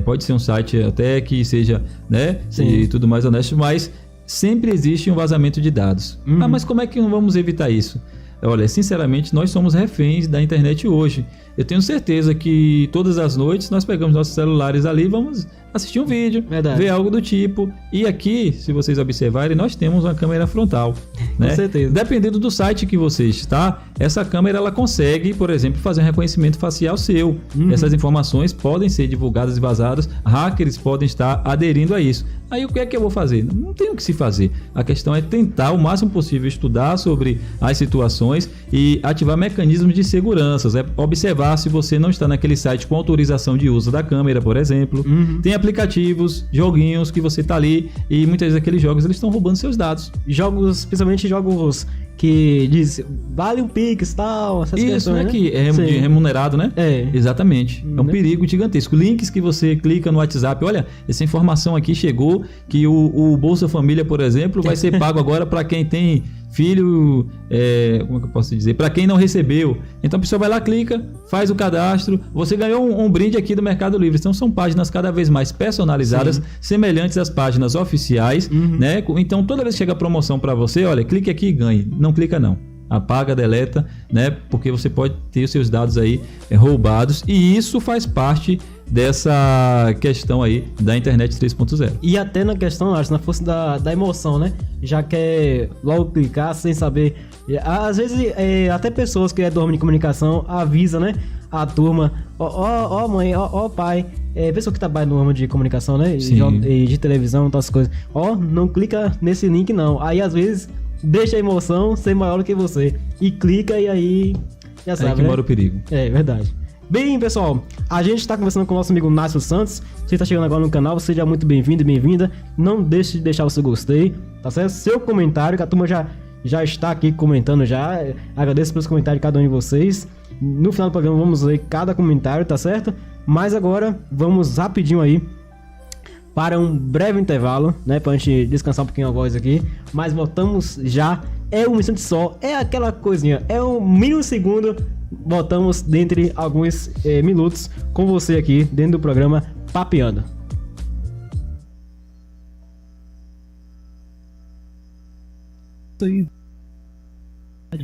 pode ser um site até que seja, né, e tudo mais honesto, mas sempre existe um vazamento de dados. Mas como é que não vamos evitar isso? Olha, sinceramente, nós somos reféns da internet hoje. Eu tenho certeza que todas as noites nós pegamos nossos celulares ali e vamos assistir um vídeo, ver algo do tipo. E aqui, se vocês observarem, nós temos uma câmera frontal. Né? Com certeza. Dependendo do site que você está, essa câmera ela consegue, por exemplo, fazer um reconhecimento facial seu. Essas informações podem ser divulgadas e vazadas. Hackers podem estar aderindo a isso. Aí o que é que eu vou fazer? Não tem o que se fazer. A questão é tentar o máximo possível estudar sobre as situações e ativar mecanismos de segurança. Observar se você não está naquele site com autorização de uso da câmera, por exemplo. Tem aplicativos, joguinhos que você está ali e muitas vezes aqueles jogos eles estão roubando seus dados. Jogos, principalmente jogos que diz vale um Pix e tal, essas questões, né? Que é remunerado, né? Exatamente. É um perigo gigantesco. Links que você clica no WhatsApp, olha, essa informação aqui chegou que o Bolsa Família, por exemplo, vai ser pago agora para quem tem filho, como é que eu posso dizer? Para quem não recebeu. Então a pessoa vai lá, clica, faz o cadastro, você ganhou um brinde aqui do Mercado Livre. Então são páginas cada vez mais personalizadas, semelhantes às páginas oficiais, né? Então toda vez que chega a promoção para você, olha, clique aqui e ganhe. Não clica não. Apaga, deleta, né? Porque você pode ter os seus dados aí roubados e isso faz parte dessa questão aí da internet 3.0. E até na questão, acho, na força da emoção, né? Já quer logo clicar sem saber. Às vezes, até pessoas que dormem de comunicação avisa, né? A turma, ó mãe, ó pai, pessoa que trabalha no ramo de comunicação, né? E de televisão, outras coisas. Não clica nesse link não. Aí às vezes deixa a emoção ser maior do que você. E clica e aí já sabe, aí que mora o perigo. É verdade. Bem, pessoal, a gente está conversando com o nosso amigo Nácio Santos. Você está chegando agora no canal, seja muito bem-vindo e bem-vinda. Não deixe de deixar o seu gostei, tá certo? Seu comentário, que a turma já está aqui comentando já. Agradeço pelos comentários de cada um de vocês. No final do programa vamos ler cada comentário, tá certo? Mas agora vamos rapidinho aí para um breve intervalo, né? Pra gente descansar um pouquinho a voz aqui. Mas voltamos já. É um instante só, é aquela coisinha, é um milissegundo. Voltamos dentre alguns minutos com você aqui dentro do programa Papeando.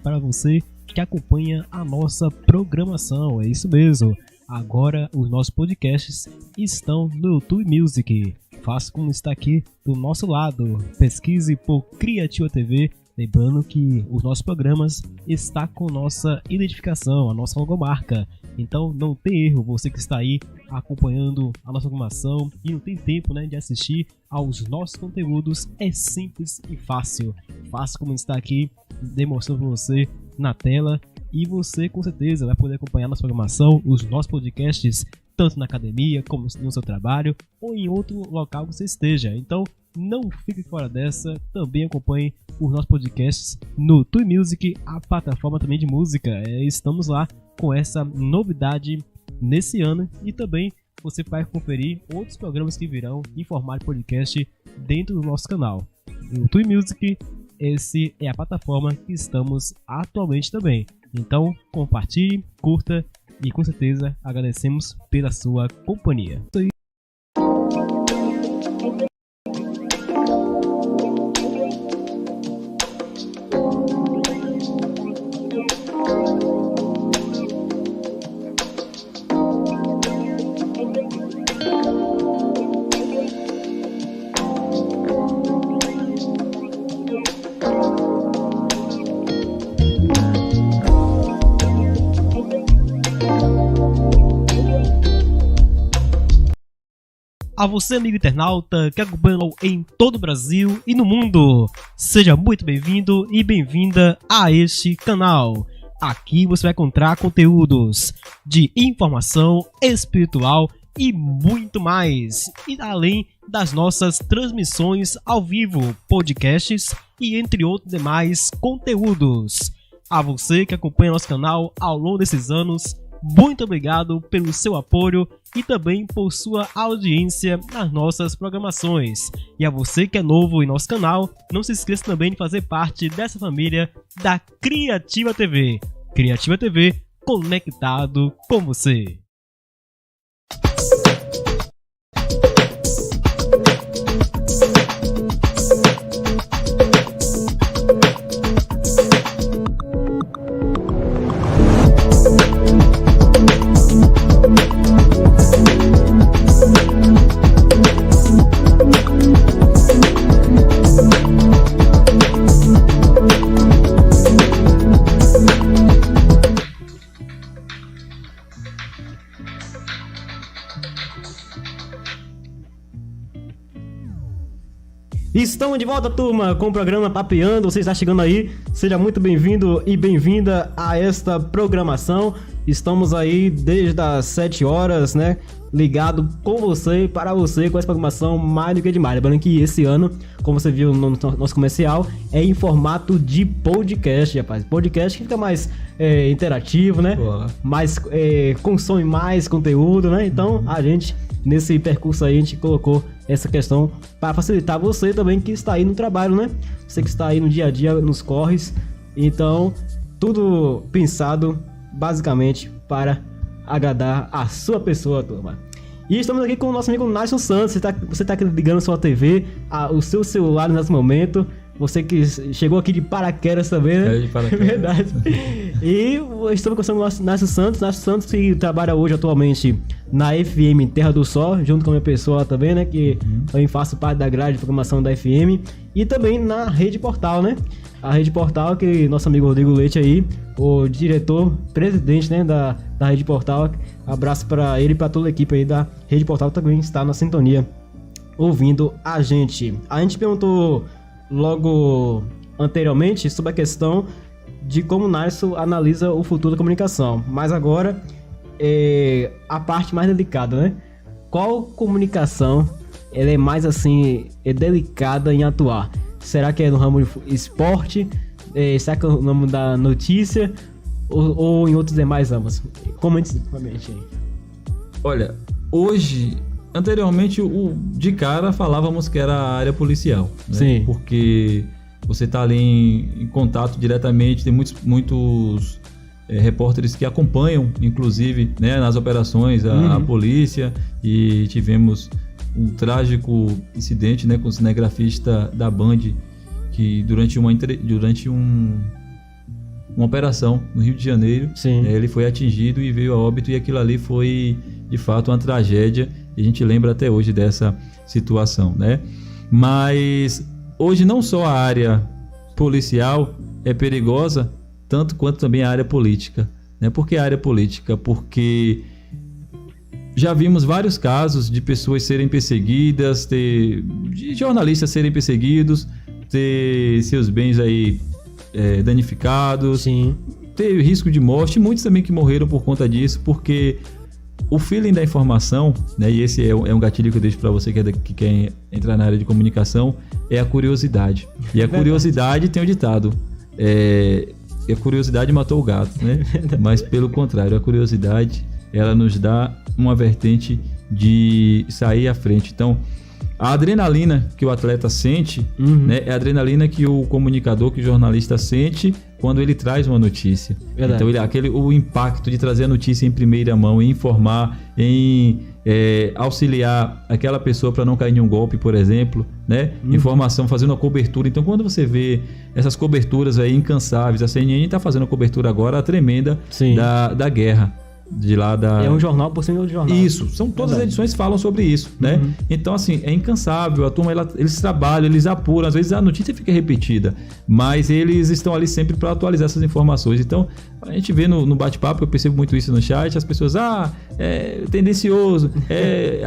Para você que acompanha a nossa programação, é isso mesmo. Agora os nossos podcasts estão no YouTube Music. Faça como está aqui do nosso lado. Pesquise por Criativa TV Lembrando que os nossos programas estão com nossa identificação, a nossa logomarca. Então não tem erro, você que está aí acompanhando a nossa programação e não tem tempo, né, de assistir aos nossos conteúdos, é simples e fácil. Fácil como está aqui demonstrando para você na tela, e você com certeza vai poder acompanhar nossa programação, os nossos podcasts, tanto na academia como no seu trabalho ou em outro local que você esteja. Então não fique fora dessa, também acompanhe os nossos podcasts no Tui Music, a plataforma também de música. Estamos lá com essa novidade nesse ano, e também você vai conferir outros programas que virão em formato de podcast dentro do nosso canal. O Tui Music, esse é a plataforma que estamos atualmente também. Então compartilhe, curta e com certeza agradecemos pela sua companhia. A você, amigo internauta, que acompanha em todo o Brasil e no mundo, seja muito bem-vindo e bem-vinda a este canal. Aqui você vai encontrar conteúdos de informação espiritual e muito mais, e além das nossas transmissões ao vivo, podcasts e entre outros demais conteúdos. A você que acompanha nosso canal ao longo desses anos, muito obrigado pelo seu apoio e também por sua audiência nas nossas programações. E a você que é novo em nosso canal, não se esqueça também de fazer parte dessa família da Criativa TV. Criativa TV, conectado com você. Estamos de volta, turma, com o programa Papeando. Você está chegando aí, seja muito bem-vindo e bem-vinda a esta programação. Estamos aí desde as 7 horas, né, ligado com você, para você, com essa programação mais do que demais. Lembrando que esse ano, como você viu no nosso comercial, é em formato de podcast, rapaz. Podcast que fica mais interativo, né? Boa. Mais, consome mais conteúdo, né? Então, a gente, nesse percurso aí, a gente colocou essa questão para facilitar você também que está aí no trabalho, né? Você que está aí no dia a dia, nos corres. Então, tudo pensado basicamente para agradar a sua pessoa, turma. E estamos aqui com o nosso amigo Naison Santos. Você tá ligando a sua TV, o seu celular nesse momento. Você que chegou aqui de paraquedas também, né? De paraquedas. É verdade. E estamos conversando com o Naison Santos. Naison Santos que trabalha hoje atualmente na FM Terra do Sol, junto com a minha pessoa também, né? Que também faço parte da grade de programação da FM. E também na Rede Portal, né? A Rede Portal, que nosso amigo Rodrigo Leite aí, o diretor, presidente, né, da Rede Portal. Abraço para ele e para toda a equipe aí da Rede Portal, também está na sintonia, ouvindo a gente. A gente perguntou logo anteriormente sobre a questão de como o Naison analisa o futuro da comunicação. Mas agora, a parte mais delicada, né? Qual comunicação ela é mais assim, delicada em atuar? Será que é no ramo de esporte? Será que é no ramo da notícia? Ou em outros demais ramos? Comente aí. Olha, hoje, anteriormente, de cara falávamos que era a área policial, né? Sim. Porque você está ali em contato diretamente, tem muitos repórteres que acompanham, inclusive, né, nas operações, a polícia, e tivemos um trágico incidente, né, com o cinegrafista da Band, que durante uma operação no Rio de Janeiro, ele foi atingido e veio a óbito, e aquilo ali foi de fato uma tragédia, e a gente lembra até hoje dessa situação, né? Mas hoje não só a área policial é perigosa tanto quanto também a área política, né? Por que a área política? Porque já vimos vários casos de pessoas serem perseguidas, de jornalistas serem perseguidos, ter seus bens aí danificados, Sim. ter risco de morte, muitos também que morreram por conta disso, porque o feeling da informação, né, e esse é um gatilho que eu deixo para você que quer entrar na área de comunicação, é a curiosidade. E a curiosidade tem o ditado, a curiosidade matou o gato, né? Mas pelo contrário, a curiosidade, ela nos dá uma vertente de sair à frente. Então, a adrenalina que o atleta sente, né, é a adrenalina que o comunicador, que o jornalista sente quando ele traz uma notícia. Verdade. Então, o impacto de trazer a notícia em primeira mão, em informar, em auxiliar aquela pessoa para não cair em um golpe, por exemplo, né? Informação, fazendo a cobertura. Então, quando você vê essas coberturas aí incansáveis, a CNN está fazendo a cobertura agora tremenda da guerra. De lá da... É um jornal por cima do jornal. Isso, todas as edições falam sobre isso, né? Então, assim, é incansável, a turma, eles trabalham, eles apuram, às vezes a notícia fica repetida, mas eles estão ali sempre para atualizar essas informações. Então, a gente vê no bate-papo, eu percebo muito isso no chat, as pessoas, é tendencioso,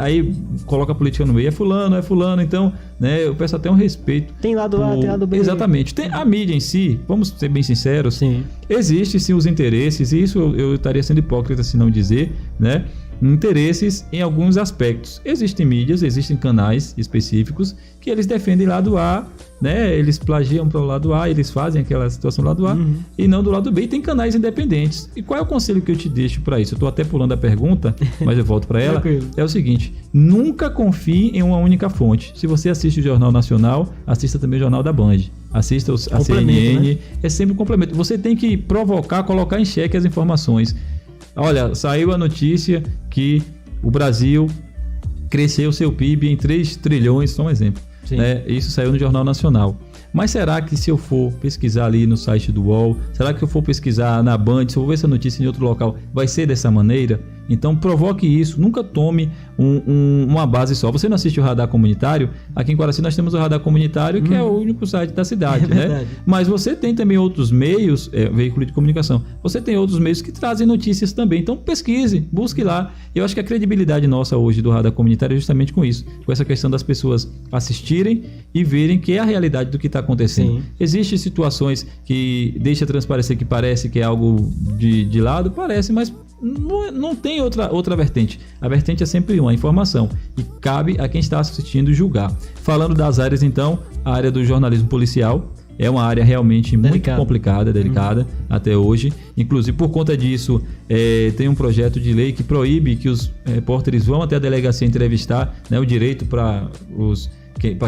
aí coloca a política no meio, é fulano, então, né, eu peço até um respeito. Tem lado A, tem lado B. Exatamente. Tem a mídia em si, vamos ser bem sinceros, Sim. Existe sim os interesses, e isso eu estaria sendo hipócrita se não dizer, né? Interesses em alguns aspectos. Existem mídias, existem canais específicos que eles defendem lado A, né? Eles plagiam para o lado A, eles fazem aquela situação do lado A e não do lado B. E tem canais independentes. E qual é o conselho que eu te deixo para isso? Eu estou até pulando a pergunta, mas eu volto para ela. É o seguinte: nunca confie em uma única fonte. Se você assiste o Jornal Nacional, assista também o Jornal da Band. Assista a CNN, né? É sempre um complemento. Você tem que provocar, colocar em xeque as informações. Olha, saiu a notícia que o Brasil cresceu seu PIB em 3 trilhões, só um exemplo. Né? Isso saiu no Jornal Nacional. Mas será que se eu for pesquisar ali no site do UOL, será que eu for pesquisar na Band, se eu ver essa notícia em outro local, vai ser dessa maneira? Então provoque isso, nunca tome uma base só. Você não assiste o Radar Comunitário? Aqui em Guaraci nós temos o Radar Comunitário, que é o único site da cidade, né? Mas você tem também outros meios, veículo de comunicação, você tem outros meios que trazem notícias também. Então pesquise, busque lá. Eu acho que a credibilidade nossa hoje do Radar Comunitário é justamente com isso, com essa questão das pessoas assistirem e verem que é a realidade do que está acontecendo. Sim. Existem situações que deixa transparecer que parece que é algo de lado, parece, mas não tem outra vertente. A vertente é sempre uma informação e cabe a quem está assistindo julgar. Falando das áreas, então, a área do jornalismo policial é uma área realmente muito complicada, delicada até hoje. Inclusive, por conta disso, tem um projeto de lei que proíbe que os repórteres vão até a delegacia entrevistar, né, o direito para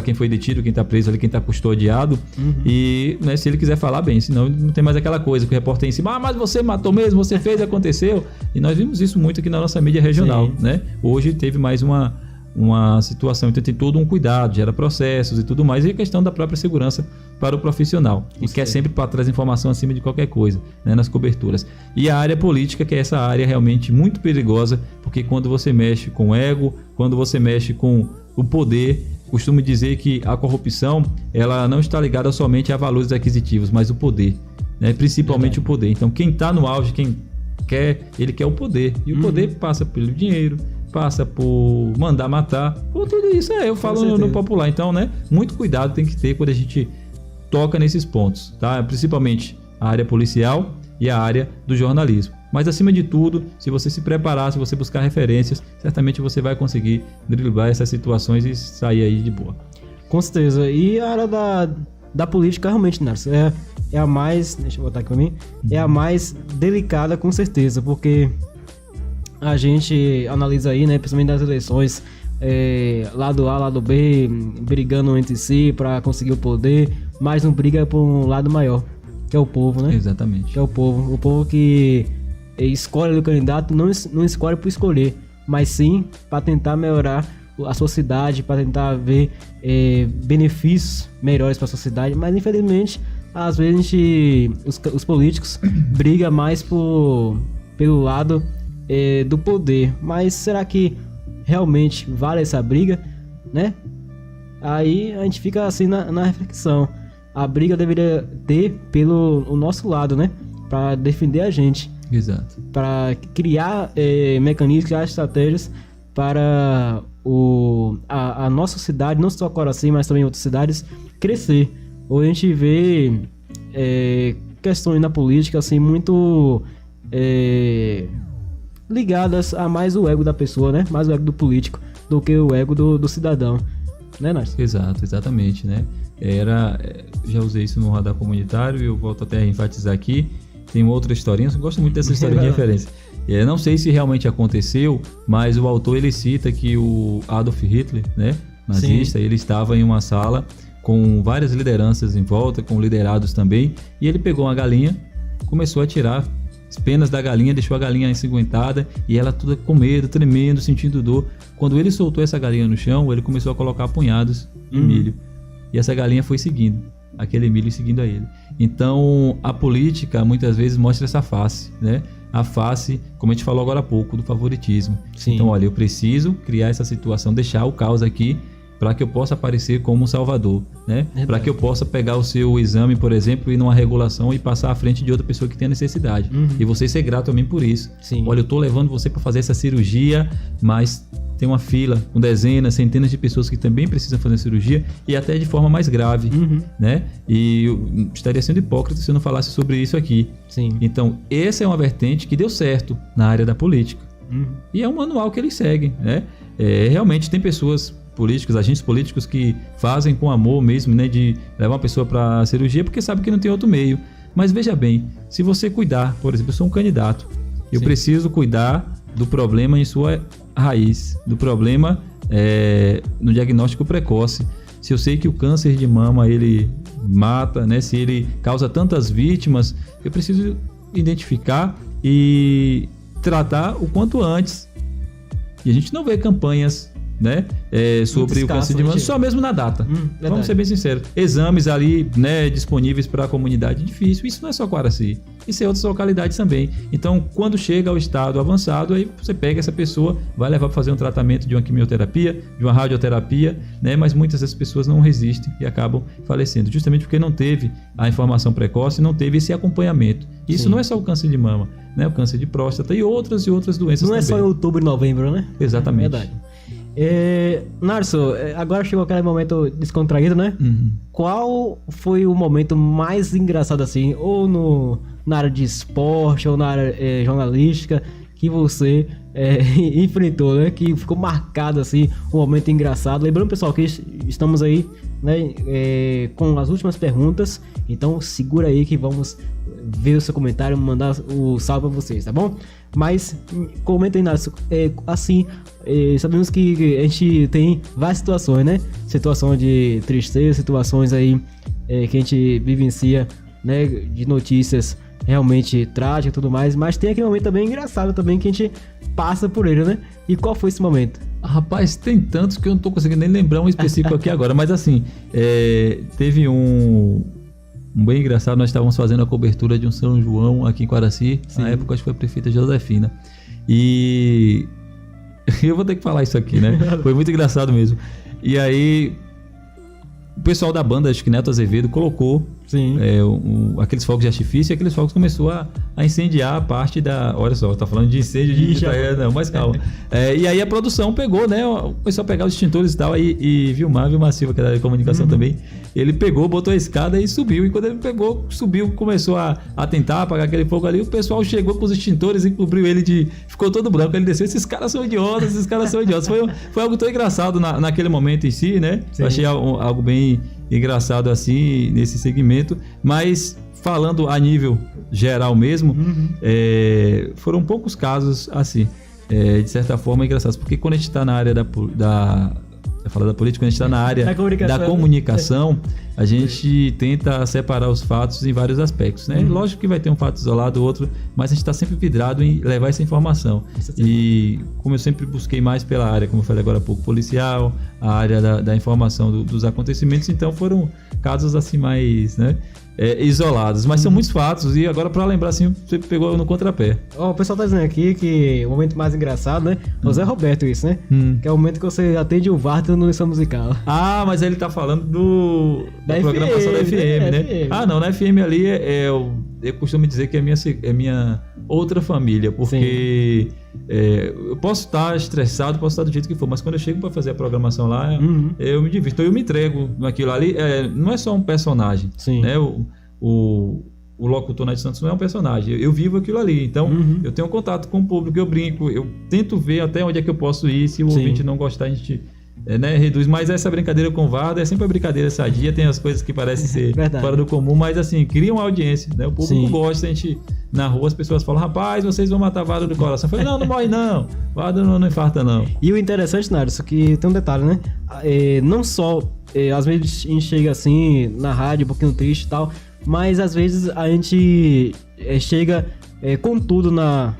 quem foi detido, quem está preso ali, quem está custodiado. E, né, se ele quiser falar bem, senão não tem mais aquela coisa que o repórter em cima, mas você matou mesmo, você fez, aconteceu. E nós vimos isso muito aqui na nossa mídia regional, né? Hoje teve mais uma situação, então tem todo um cuidado, gera processos e tudo mais, e a questão da própria segurança para o profissional, e quer sempre para trás informação acima de qualquer coisa, né, nas coberturas. E a área política, que é essa área realmente muito perigosa, porque quando você mexe com o ego, quando você mexe com o poder, costumo dizer que a corrupção, ela não está ligada somente a valores aquisitivos, mas o poder, né, principalmente o poder. Então quem está no auge, ele quer o poder, e o poder passa pelo dinheiro, passa por mandar matar, por tudo isso. Eu falo no popular. Então, né, muito cuidado tem que ter quando a gente toca nesses pontos, tá? Principalmente a área policial e a área do jornalismo. Mas acima de tudo, se você se preparar, se você buscar referências, certamente você vai conseguir driblar essas situações e sair aí de boa. Com certeza. E a área da política realmente, Narcio, é a mais, deixa eu botar aqui pra mim, é a mais delicada, com certeza, porque a gente analisa aí, né, principalmente das eleições, lado A, lado B, brigando entre si para conseguir o poder, mas não briga por um lado maior, que é o povo, né? Exatamente. Que é o povo que escolhe o candidato, não escolhe por escolher, mas sim para tentar melhorar a sua cidade, para tentar ver benefícios melhores para a sociedade, mas infelizmente às vezes os políticos brigam mais pelo lado do poder. Mas será que realmente vale essa briga, né? Aí a gente fica assim na reflexão. a briga deveria ter pelo nosso lado, né? Para defender a gente. Exato. Para criar mecanismos, criar estratégias para a nossa cidade, não só Coraci, mas também outras cidades, crescer. Hoje a gente vê questões na política assim, muito ligadas a mais o ego da pessoa, né? Mais o ego do político do que o ego do cidadão. Né, Narciso? Exato, exatamente, né? Já usei isso no radar comunitário e eu volto até a enfatizar aqui. Tem outra historinha, eu gosto muito dessa história de referência. Não sei se realmente aconteceu, mas o autor ele cita que o Adolf Hitler, né, nazista, ele estava em uma sala com várias lideranças em volta, com liderados também, e ele pegou uma galinha, começou a tirar as penas da galinha, deixou a galinha ensanguentada e ela toda com medo, tremendo, sentindo dor. Quando ele soltou essa galinha no chão, ele começou a colocar punhados de milho. E essa galinha foi seguindo aquele milho, seguindo a ele. Então, a política muitas vezes mostra essa face, né? A face, como a gente falou agora há pouco, do favoritismo. Sim. Então, olha, eu preciso criar essa situação, deixar o caos aqui para que eu possa aparecer como um salvador, né? Para que eu possa pegar o seu exame, por exemplo, ir numa regulação e passar à frente de outra pessoa que tem necessidade. E você ser grato a mim por isso. Sim. Olha, eu estou levando você para fazer essa cirurgia, mas tem uma fila com dezenas, centenas de pessoas que também precisam fazer cirurgia e até de forma mais grave, né? E eu estaria sendo hipócrita se eu não falasse sobre isso aqui. Sim. Então, essa é uma vertente que deu certo na área da política. E é um manual que eles seguem, né? Realmente tem pessoas políticos, agentes políticos que fazem com amor mesmo, né, de levar uma pessoa para cirurgia porque sabe que não tem outro meio. Mas veja bem, se você cuidar, por exemplo, eu sou um candidato, eu preciso cuidar do problema em sua raiz, do problema no diagnóstico precoce. Se eu sei que o câncer de mama ele mata, né, se ele causa tantas vítimas, eu preciso identificar e tratar o quanto antes. E a gente não vê campanhas, né, sobre o câncer de mama, só mesmo na data. Vamos ser bem sinceros. Exames ali, né, disponíveis para a comunidade, difícil. Isso não é só Coraci, isso é outras localidades também. Então, quando chega ao estado avançado, aí você pega essa pessoa, vai levar para fazer um tratamento de uma quimioterapia, de uma radioterapia, né, mas muitas dessas pessoas não resistem e acabam falecendo, justamente porque não teve a informação precoce, não teve esse acompanhamento. Isso não é só o câncer de mama, né, o câncer de próstata e outras doenças não também. Não é só em outubro e novembro, né? Exatamente. Verdade. Narso, agora chegou aquele momento descontraído, né? Qual foi o momento mais engraçado assim, ou na área de esporte, ou na área jornalística, que você enfrentou, né? Que ficou marcado assim, um momento engraçado. Lembrando, pessoal, que estamos aí, né, com as últimas perguntas, então segura aí que vamos ver o seu comentário, mandar o salve pra vocês, tá bom? Mas comenta aí, Narso, assim, sabemos que a gente tem várias situações, né? Situação de tristeza, situações aí que a gente vivencia, né? De notícias realmente trágicas e tudo mais, mas tem aquele momento também engraçado também que a gente passa por ele, né? E qual foi esse momento? Rapaz, tem tantos que eu não tô conseguindo nem lembrar um específico aqui agora, mas assim, teve um bem engraçado. Nós estávamos fazendo a cobertura de um São João aqui em Coraci. Sim. Na época acho que foi a prefeita Josefina. E eu vou ter que falar isso aqui, né? Foi muito engraçado mesmo. E aí o pessoal da banda, acho que Neto Azevedo, colocou aqueles fogos de artifício, e aqueles fogos começou a incendiar a parte da... Olha só, tá falando de incêndio de... Não, mas calma. E aí a produção pegou, né? Começou a pegar os extintores e tal, e Vilmar Silva, que era de comunicação também, ele pegou, botou a escada e subiu. E quando ele pegou, subiu, começou a tentar apagar aquele fogo ali, o pessoal chegou com os extintores e cobriu ele ficou todo branco. Ele desceu, esses caras são idiotas. Foi algo tão engraçado naquele momento em si, né? Sim. Eu achei algo bem engraçado assim, nesse segmento, mas falando a nível geral mesmo, foram poucos casos assim, de certa forma engraçados, porque quando a gente está na área da política, quando a gente está na área da comunicação, a gente tenta separar os fatos em vários aspectos, né? Lógico que vai ter um fato isolado, outro, mas a gente está sempre vidrado em levar essa informação. E como eu sempre busquei mais pela área, como eu falei agora há pouco, policial, a área da informação dos acontecimentos, então foram casos assim mais, né, isolados, mas são muitos fatos. E agora, para lembrar assim, você pegou no contrapé. O pessoal tá dizendo aqui que o momento mais engraçado, né? O Zé Roberto, isso, né? Que é o momento que você atende o Varto no Lição Musical. Ah, mas ele tá falando da programação da FM, né? FM. Ah, não, na FM ali eu costumo dizer que é minha outra família, porque eu posso estar estressado, posso estar do jeito que for, mas quando eu chego para fazer a programação lá, eu me divirto, eu me entrego naquilo ali. Não é só um personagem, né? O locutor Nath Santos não é um personagem, eu vivo aquilo ali, então eu tenho contato com o público, eu brinco, eu tento ver até onde é que eu posso ir. Se o ouvinte não gostar, a gente reduz, mas essa brincadeira com o Varda é sempre uma brincadeira sadia, tem as coisas que parecem ser fora do comum, mas assim, cria uma audiência, né? O público gosta, a gente, na rua as pessoas falam, rapaz, vocês vão matar Varda do coração. Eu falei, não morre não, Varda não infarta não. E o interessante, Nário, isso que tem um detalhe, né? Não só, às vezes a gente chega assim, na rádio, um pouquinho triste e tal, mas às vezes a gente chega com tudo na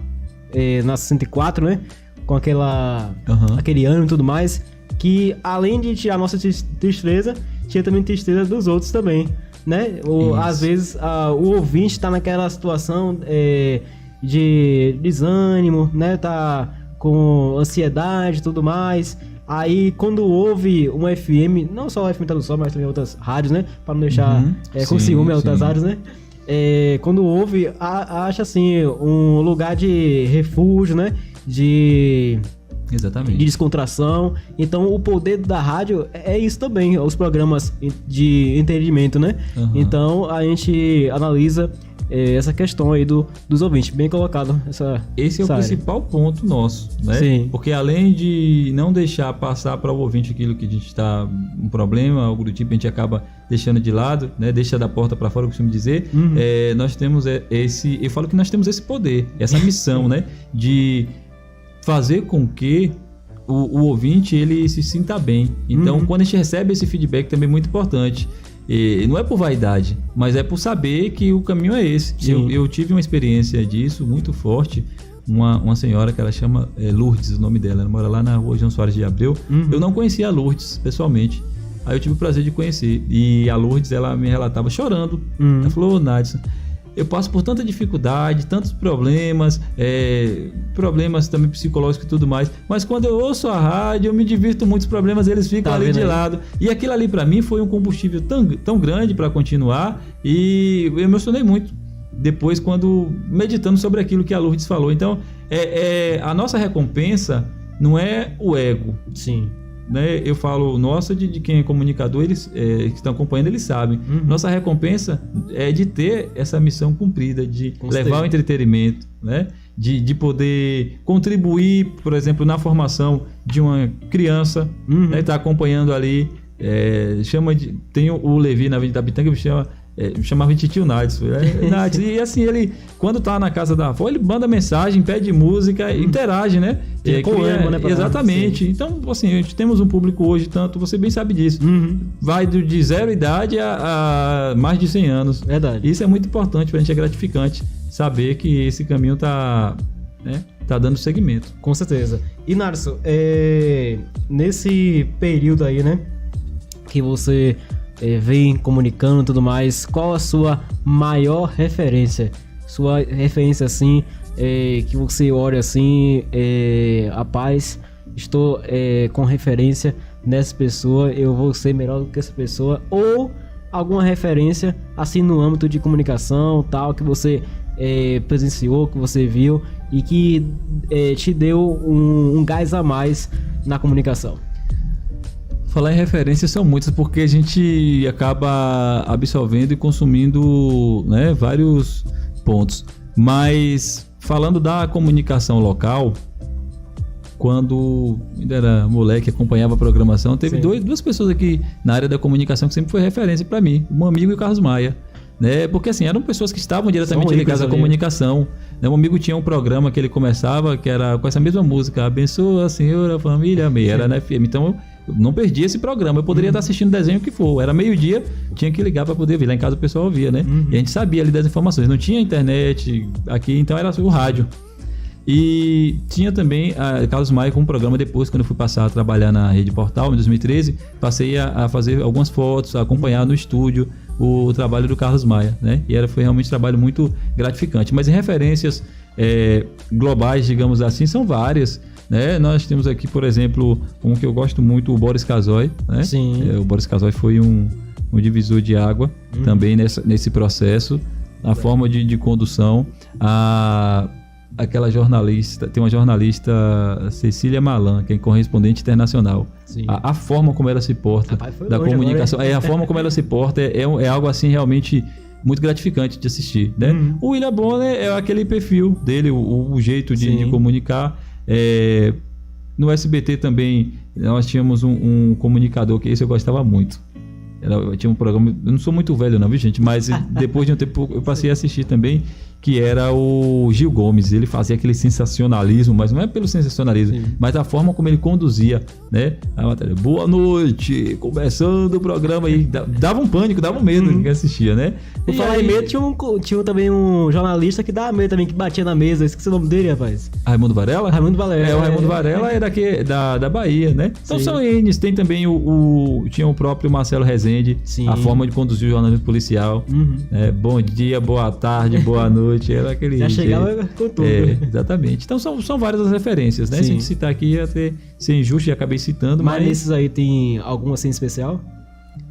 64, né? Com aquele ânimo e tudo mais, que além de tirar a nossa tristeza, tinha também tristeza dos outros também, né? Às vezes o ouvinte tá naquela situação de desânimo, né? Tá com ansiedade e tudo mais. Aí quando ouve uma FM, não só a FM Tradução, mas também outras rádios, né? Pra não deixar com ciúme outras rádios, né? Quando ouve, acha assim um lugar de refúgio, né? Exatamente. De descontração. Então o poder da rádio é isso também, os programas de entretenimento, né? Então a gente analisa essa questão aí dos ouvintes, bem colocado esse é o principal ponto nosso, né? Sim. Porque além de não deixar passar para o ouvinte aquilo que a gente está um problema, algo do tipo, a gente acaba deixando de lado, né? Deixa da porta para fora, eu costumo dizer. Nós temos eu falo que nós temos esse poder, essa missão, né? De fazer com que o ouvinte ele se sinta bem. Então, quando a gente recebe esse feedback também é muito importante. E não é por vaidade, mas é por saber que o caminho é esse. Eu tive uma experiência disso muito forte. Uma senhora que ela chama Lourdes, o nome dela. Ela mora lá na rua João Soares de Abreu. Eu não conhecia a Lourdes pessoalmente. Aí eu tive o prazer de conhecer. E a Lourdes, ela me relatava chorando. Ela falou, Nadson, eu passo por tanta dificuldade, tantos problemas, problemas também psicológicos e tudo mais, mas quando eu ouço a rádio, eu me divirto muito, os problemas eles ficam ali de lado. E aquilo ali para mim foi um combustível tão grande para continuar, e eu me emocionei muito depois quando meditando sobre aquilo que a Lourdes falou. Então, a nossa recompensa não é o ego. Sim. Né? Eu falo, nossa, de quem é comunicador, eles que estão acompanhando, eles sabem. Nossa recompensa é de ter essa missão cumprida, de levar o entretenimento, né? De poder contribuir, por exemplo, na formação de uma criança, né? Tá acompanhando ali, tem o Levi na Avenida Bitanga, me chamava de tio Nadson. E assim, ele, quando tá na casa da avó, ele manda mensagem, pede música, interage, né? Exatamente. Então, assim, a gente temos um público hoje, tanto, você bem sabe disso, vai de 0 idade a mais de 100 anos. Verdade. Isso é muito importante pra gente, é gratificante saber que esse caminho tá dando seguimento. Com certeza. E, Narso, nesse período aí, né, que você vem comunicando e tudo mais, qual a sua maior referência? Sua referência, assim, que você olha assim, rapaz, estou com referência nessa pessoa, eu vou ser melhor do que essa pessoa, ou alguma referência, assim, no âmbito de comunicação, tal, que você presenciou, que você viu e que te deu um gás a mais na comunicação? Falar em referências são muitas, porque a gente acaba absorvendo e consumindo, né, vários pontos. Mas falando da comunicação local, quando ainda era moleque, acompanhava a programação, teve duas pessoas aqui na área da comunicação que sempre foi referência para mim, um amigo e o Carlos Maia. Né? Porque assim, eram pessoas que estavam diretamente ligadas à comunicação. Né? Um amigo tinha um programa que ele começava, que era com essa mesma música, Abençoa, Senhor, a família, amém. Era na FM. Então eu não perdi esse programa. Eu poderia estar assistindo desenho que for. Era meio-dia, tinha que ligar para poder ouvir. Lá em casa o pessoal ouvia, né? E a gente sabia ali das informações. Não tinha internet aqui, então era o rádio. E tinha também a Carlos Maia com um programa depois, quando eu fui passar a trabalhar na Rede Portal, em 2013, passei a fazer algumas fotos, a acompanhar no estúdio o trabalho do Carlos Maia, né? E foi realmente um trabalho muito gratificante. Mas em referências globais, digamos assim, são várias, né? Nós temos aqui, por exemplo, um que eu gosto muito, o Boris Casoy, né? Sim. O Boris Casoy foi um divisor de água também nesse processo, a forma de condução, aquela jornalista, tem uma jornalista, Cecília Malan, que é correspondente internacional. A forma como ela se porta, da comunicação, agora, a forma como ela se porta é algo assim realmente muito gratificante de assistir, né? O William Bonner é aquele perfil dele, o jeito de comunicar. No SBT também nós tínhamos um comunicador que esse eu gostava muito. Tinha um programa, eu não sou muito velho não, viu, gente? Mas depois de um tempo eu passei a assistir também, que era o Gil Gomes. Ele fazia aquele sensacionalismo, mas não é pelo sensacionalismo, mas a forma como ele conduzia, né? A matéria, boa noite, começando o programa, e dava um pânico, dava um medo de quem assistia, né? Por falar em medo, tinha também um jornalista que dava medo também, que batia na mesa. Esqueci o nome dele, rapaz. Raimundo Varela? Raimundo Varela. O Raimundo Varela é daqui da Bahia, né? Então são N's. Tem também tinha o próprio Marcelo Rezende, a forma de conduzir o jornalismo policial. Bom dia, boa tarde, boa noite. Era aquele já chegava com tudo. Exatamente. Então são várias as referências, né? Se a gente citar aqui ia ser injusto e acabei citando. Mas nesses aí tem algum assim especial?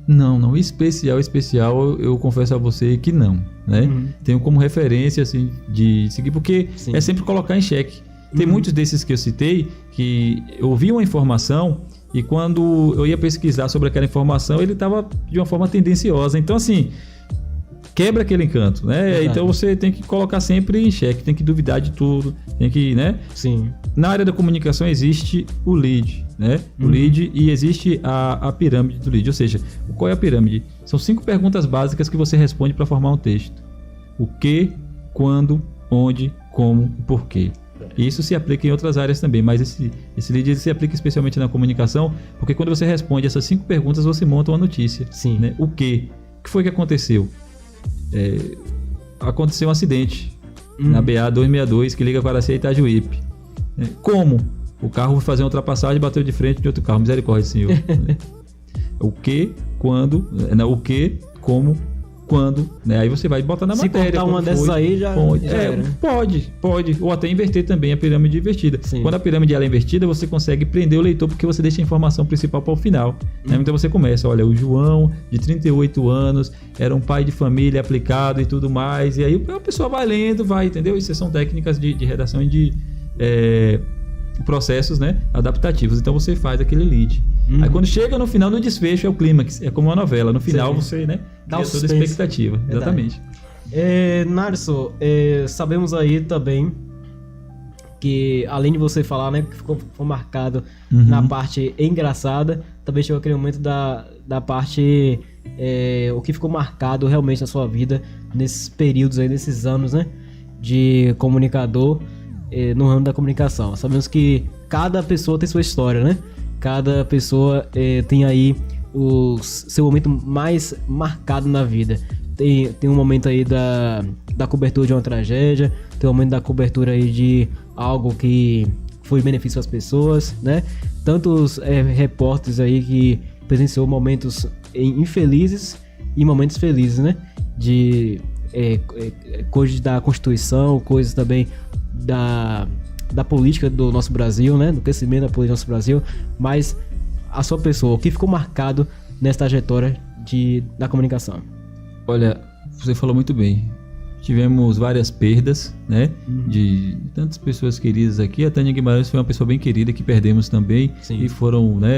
Não. Especial, eu confesso a você que não, né? Tenho como referência, assim, de seguir, porque é sempre colocar em xeque. Tem muitos desses que eu citei que eu vi uma informação e quando eu ia pesquisar sobre aquela informação, ele estava de uma forma tendenciosa. Então, assim, quebra aquele encanto, né? Verdade. Então você tem que colocar sempre em xeque, tem que duvidar de tudo, tem que, né? Sim. Na área da comunicação existe o lead, né? O lead, e existe a pirâmide do lead. Ou seja, qual é a pirâmide? São 5 perguntas básicas que você responde para formar um texto. O que, quando, onde, como, porquê. E isso se aplica em outras áreas também, mas esse lead se aplica especialmente na comunicação, porque quando você responde essas 5 perguntas, você monta uma notícia. Sim. Né? O que? O que foi que aconteceu? Aconteceu um acidente na BA 262 que liga Guaraci a Itajuípe. Como? O carro foi fazer uma ultrapassagem e bateu de frente de outro carro. Misericórdia, senhor. O que, quando, o que, como, quando, né? Aí você vai botar na matéria. Se contar uma dessas aí, já era. Pode. Ou até inverter também a pirâmide invertida. Sim. Quando a pirâmide ela é invertida, você consegue prender o leitor porque você deixa a informação principal para o final. Né? Então você começa, olha, o João, de 38 anos, era um pai de família aplicado e tudo mais. E aí a pessoa vai lendo, entendeu? Isso são técnicas de redação e de processos, né, adaptativos. Então você faz aquele lead. Aí quando chega no final, no desfecho é o clímax, é como uma novela. No final você, né, dá toda a expectativa. Verdade. Exatamente. Narso, sabemos aí também que além de você falar, né, que ficou marcado na parte engraçada, também chegou aquele momento da parte o que ficou marcado realmente na sua vida nesses períodos aí, nesses anos, né, de comunicador no ramo da comunicação. Sabemos que cada pessoa tem sua história, né? Cada pessoa tem aí o seu momento mais marcado na vida. Tem um momento aí da cobertura de uma tragédia, tem um momento da cobertura aí de algo que foi benefício às pessoas, né? Tantos repórteres aí que presenciou momentos infelizes e momentos felizes, né? De coisas da Constituição, coisas também da política do nosso Brasil, né? Do crescimento da política do nosso Brasil. Mas a sua pessoa, o que ficou marcado nessa trajetória da comunicação? Olha, você falou muito bem. Tivemos várias perdas, né? De tantas pessoas queridas aqui. A Tânia Guimarães foi uma pessoa bem querida que perdemos também. Sim. E foram, né,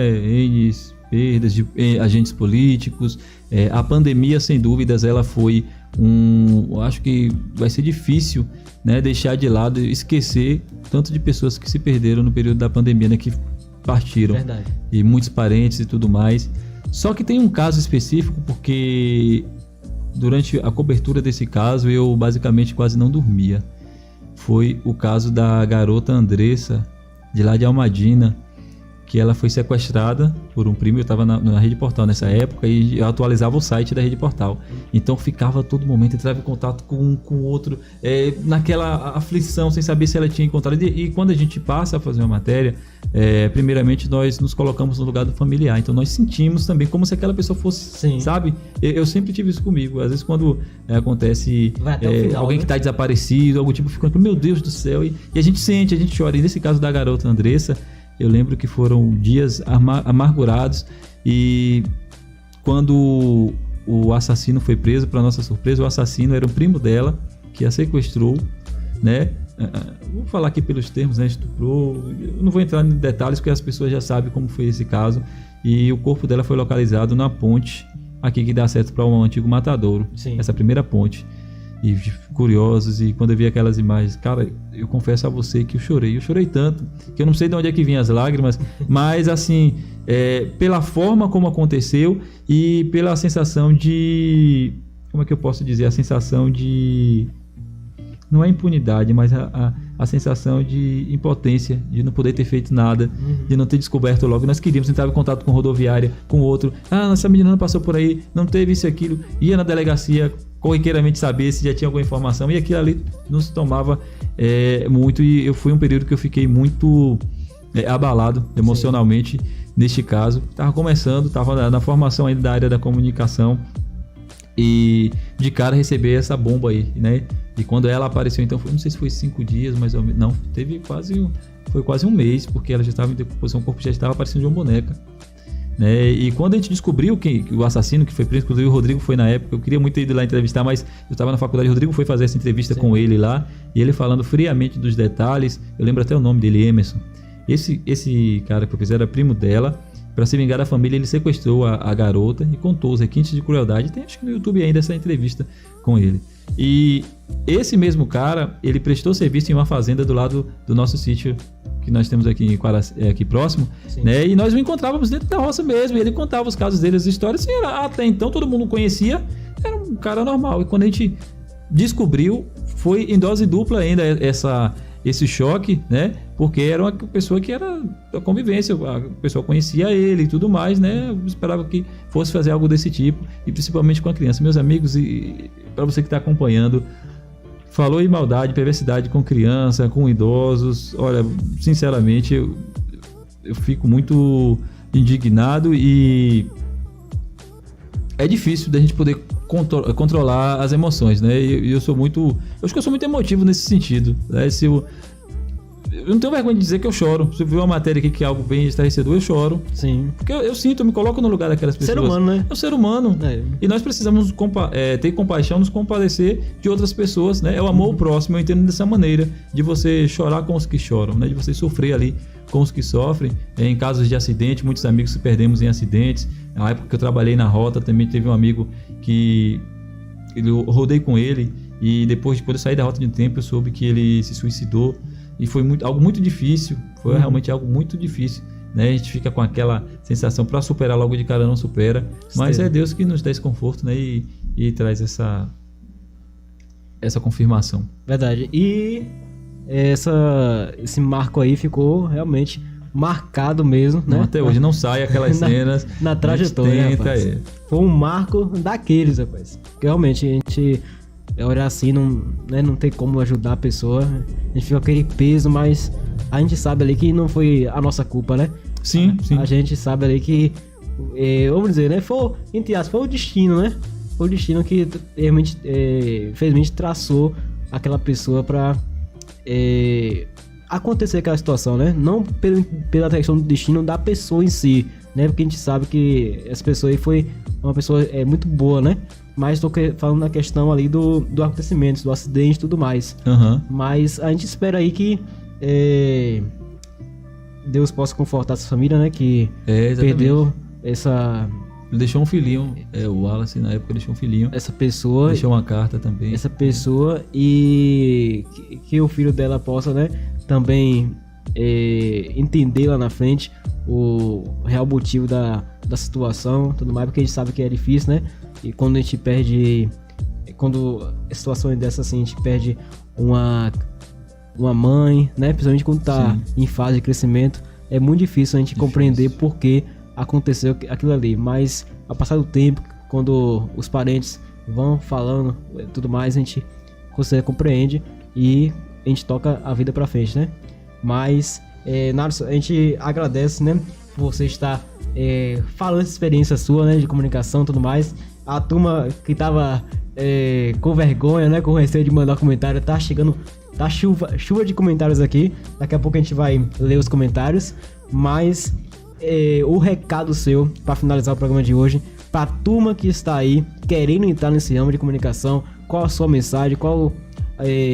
perdas de agentes políticos. A pandemia, sem dúvidas, ela foi eu acho que vai ser difícil, né, deixar de lado e esquecer tanto de pessoas que se perderam no período da pandemia, né, que partiram. Verdade. E muitos parentes e tudo mais. Só que tem um caso específico, porque durante a cobertura desse caso eu basicamente quase não dormia. Foi o caso da garota Andressa, de lá de Almadina, que ela foi sequestrada por um primo. Eu estava na Rede Portal nessa época e eu atualizava o site da Rede Portal. Então ficava a todo momento, entrava em contato com um, com o outro, naquela aflição, sem saber se ela tinha encontrado. E quando a gente passa a fazer uma matéria, primeiramente nós nos colocamos no lugar do familiar. Então nós sentimos também como se aquela pessoa fosse, sim, sabe? Eu sempre tive isso comigo. Às vezes quando acontece final, alguém, né, que está desaparecido, algum tipo, fica, meu Deus do céu, e a gente sente, a gente chora. E nesse caso da garota Andressa, eu lembro que foram dias amargurados, e quando o assassino foi preso, para nossa surpresa, o assassino era um primo dela, que a sequestrou, né? Vou falar aqui pelos termos, né? Estuprou. Eu não vou entrar em detalhes porque as pessoas já sabem como foi esse caso. E o corpo dela foi localizado na ponte aqui que dá acesso para um antigo matadouro. Sim. Essa primeira ponte. E curiosos, e quando eu vi aquelas imagens, cara, eu confesso a você que eu chorei tanto, que eu não sei de onde é que vinham as lágrimas, mas assim, pela forma como aconteceu e pela sensação de, como é que eu posso dizer, a sensação de, não é impunidade, mas a sensação de impotência, de não poder ter feito nada, de não ter descoberto logo. Nós queríamos entrar em contato com rodoviária, com outro, essa menina não passou por aí, não teve isso e aquilo, ia na delegacia corriqueiramente saber se já tinha alguma informação, e aquilo ali nos tomava muito, e foi um período que eu fiquei muito abalado emocionalmente. Sim. Neste caso. Estava começando, estava na formação ainda da área da comunicação, e de cara receber essa bomba aí, né? E quando ela apareceu, então, não sei se foi 5 dias, mas não, foi quase um mês, porque ela já estava em decomposição, o corpo já estava parecendo de uma boneca. Né? E quando a gente descobriu que o assassino que foi preso, inclusive o Rodrigo foi na época, eu queria muito ter ido lá entrevistar, mas eu estava na faculdade, o Rodrigo foi fazer essa entrevista. Sim. Com ele lá, e ele falando friamente dos detalhes. Eu lembro até o nome dele, Emerson. Esse cara que eu fiz era primo dela. Para se vingar da família, ele sequestrou a garota e contou os requintes de crueldade. Tem, acho que no YouTube ainda, essa entrevista com ele. E esse mesmo cara, ele prestou serviço em uma fazenda do lado do nosso sítio que nós temos aqui, aqui próximo, né? E nós o encontrávamos dentro da roça mesmo, e ele contava os casos dele, as histórias, e até então todo mundo conhecia, era um cara normal. E quando a gente descobriu, foi em dose dupla ainda esse choque, né? Porque era uma pessoa que era da convivência, a pessoa conhecia ele e tudo mais, né? Eu esperava que fosse fazer algo desse tipo, e principalmente com a criança. Meus amigos, e para você que está acompanhando, falou em maldade, perversidade com criança, com idosos, olha, sinceramente, eu fico muito indignado, e é difícil da gente poder controlar as emoções, né? E eu acho que eu sou muito emotivo nesse sentido, né? Eu não tenho vergonha de dizer que eu choro. Se eu ver uma matéria aqui que é algo bem estarrecedor, eu choro. Sim. Porque eu sinto, eu me coloco no lugar daquelas pessoas. Ser humano, né? É um ser humano. E nós precisamos ter compaixão, nos compadecer de outras pessoas, né? É o amor ao próximo, eu entendo dessa maneira, de você chorar com os que choram, né? De você sofrer ali com os que sofrem. Em casos de acidente, muitos amigos se perdemos em acidentes. Na época que eu trabalhei na rota, também teve um amigo que eu rodei com ele, e depois, quando eu saí da rota de um tempo, eu soube que ele se suicidou. E foi algo muito difícil, foi realmente algo muito difícil, né? A gente fica com aquela sensação, para superar logo de cara não supera, mas é Deus que nos dá esse conforto, né? E traz essa confirmação. Verdade. E esse marco aí ficou realmente marcado mesmo, né? Até hoje não sai aquelas cenas na trajetória, rapaz. Foi um marco daqueles, rapaz. Porque realmente a gente olhar assim, não tem como ajudar a pessoa, a gente fica com aquele peso, mas a gente sabe ali que não foi a nossa culpa, né? Sim. A gente sabe ali que, vamos dizer, né? Foi o destino, né? Foi o destino que realmente, infelizmente, traçou aquela pessoa pra acontecer aquela situação, né? Não pela questão do destino da pessoa em si, né? Porque a gente sabe que essa pessoa aí foi uma pessoa muito boa, né? Mas estou falando na questão ali do acontecimento, do acidente e tudo mais. Mas a gente espera aí que Deus possa confortar essa família, né? Que perdeu essa... Ele deixou um filhinho, o Wallace na época deixou um filhinho. Essa pessoa... Deixou uma carta também. Essa pessoa, e que o filho dela possa, né? Também entender lá na frente o real motivo da situação, tudo mais, porque a gente sabe que é difícil, né? E quando a gente perde, quando situações dessas assim, a gente perde uma mãe, né? Principalmente quando tá em fase de crescimento, é muito difícil a gente compreender por que aconteceu aquilo ali. Mas, ao passar do tempo, quando os parentes vão falando e tudo mais, a gente compreende e a gente toca a vida pra frente, né? Mas, Narson, a gente agradece, né, por você estar falando essa experiência sua, né, de comunicação e tudo mais. A turma que tava com vergonha, né, com receio de mandar comentário, tá chegando, tá chuva de comentários aqui. Daqui a pouco a gente vai ler os comentários. Mas o recado seu, para finalizar o programa de hoje, pra turma que está aí querendo entrar nesse ramo de comunicação, qual a sua mensagem, qual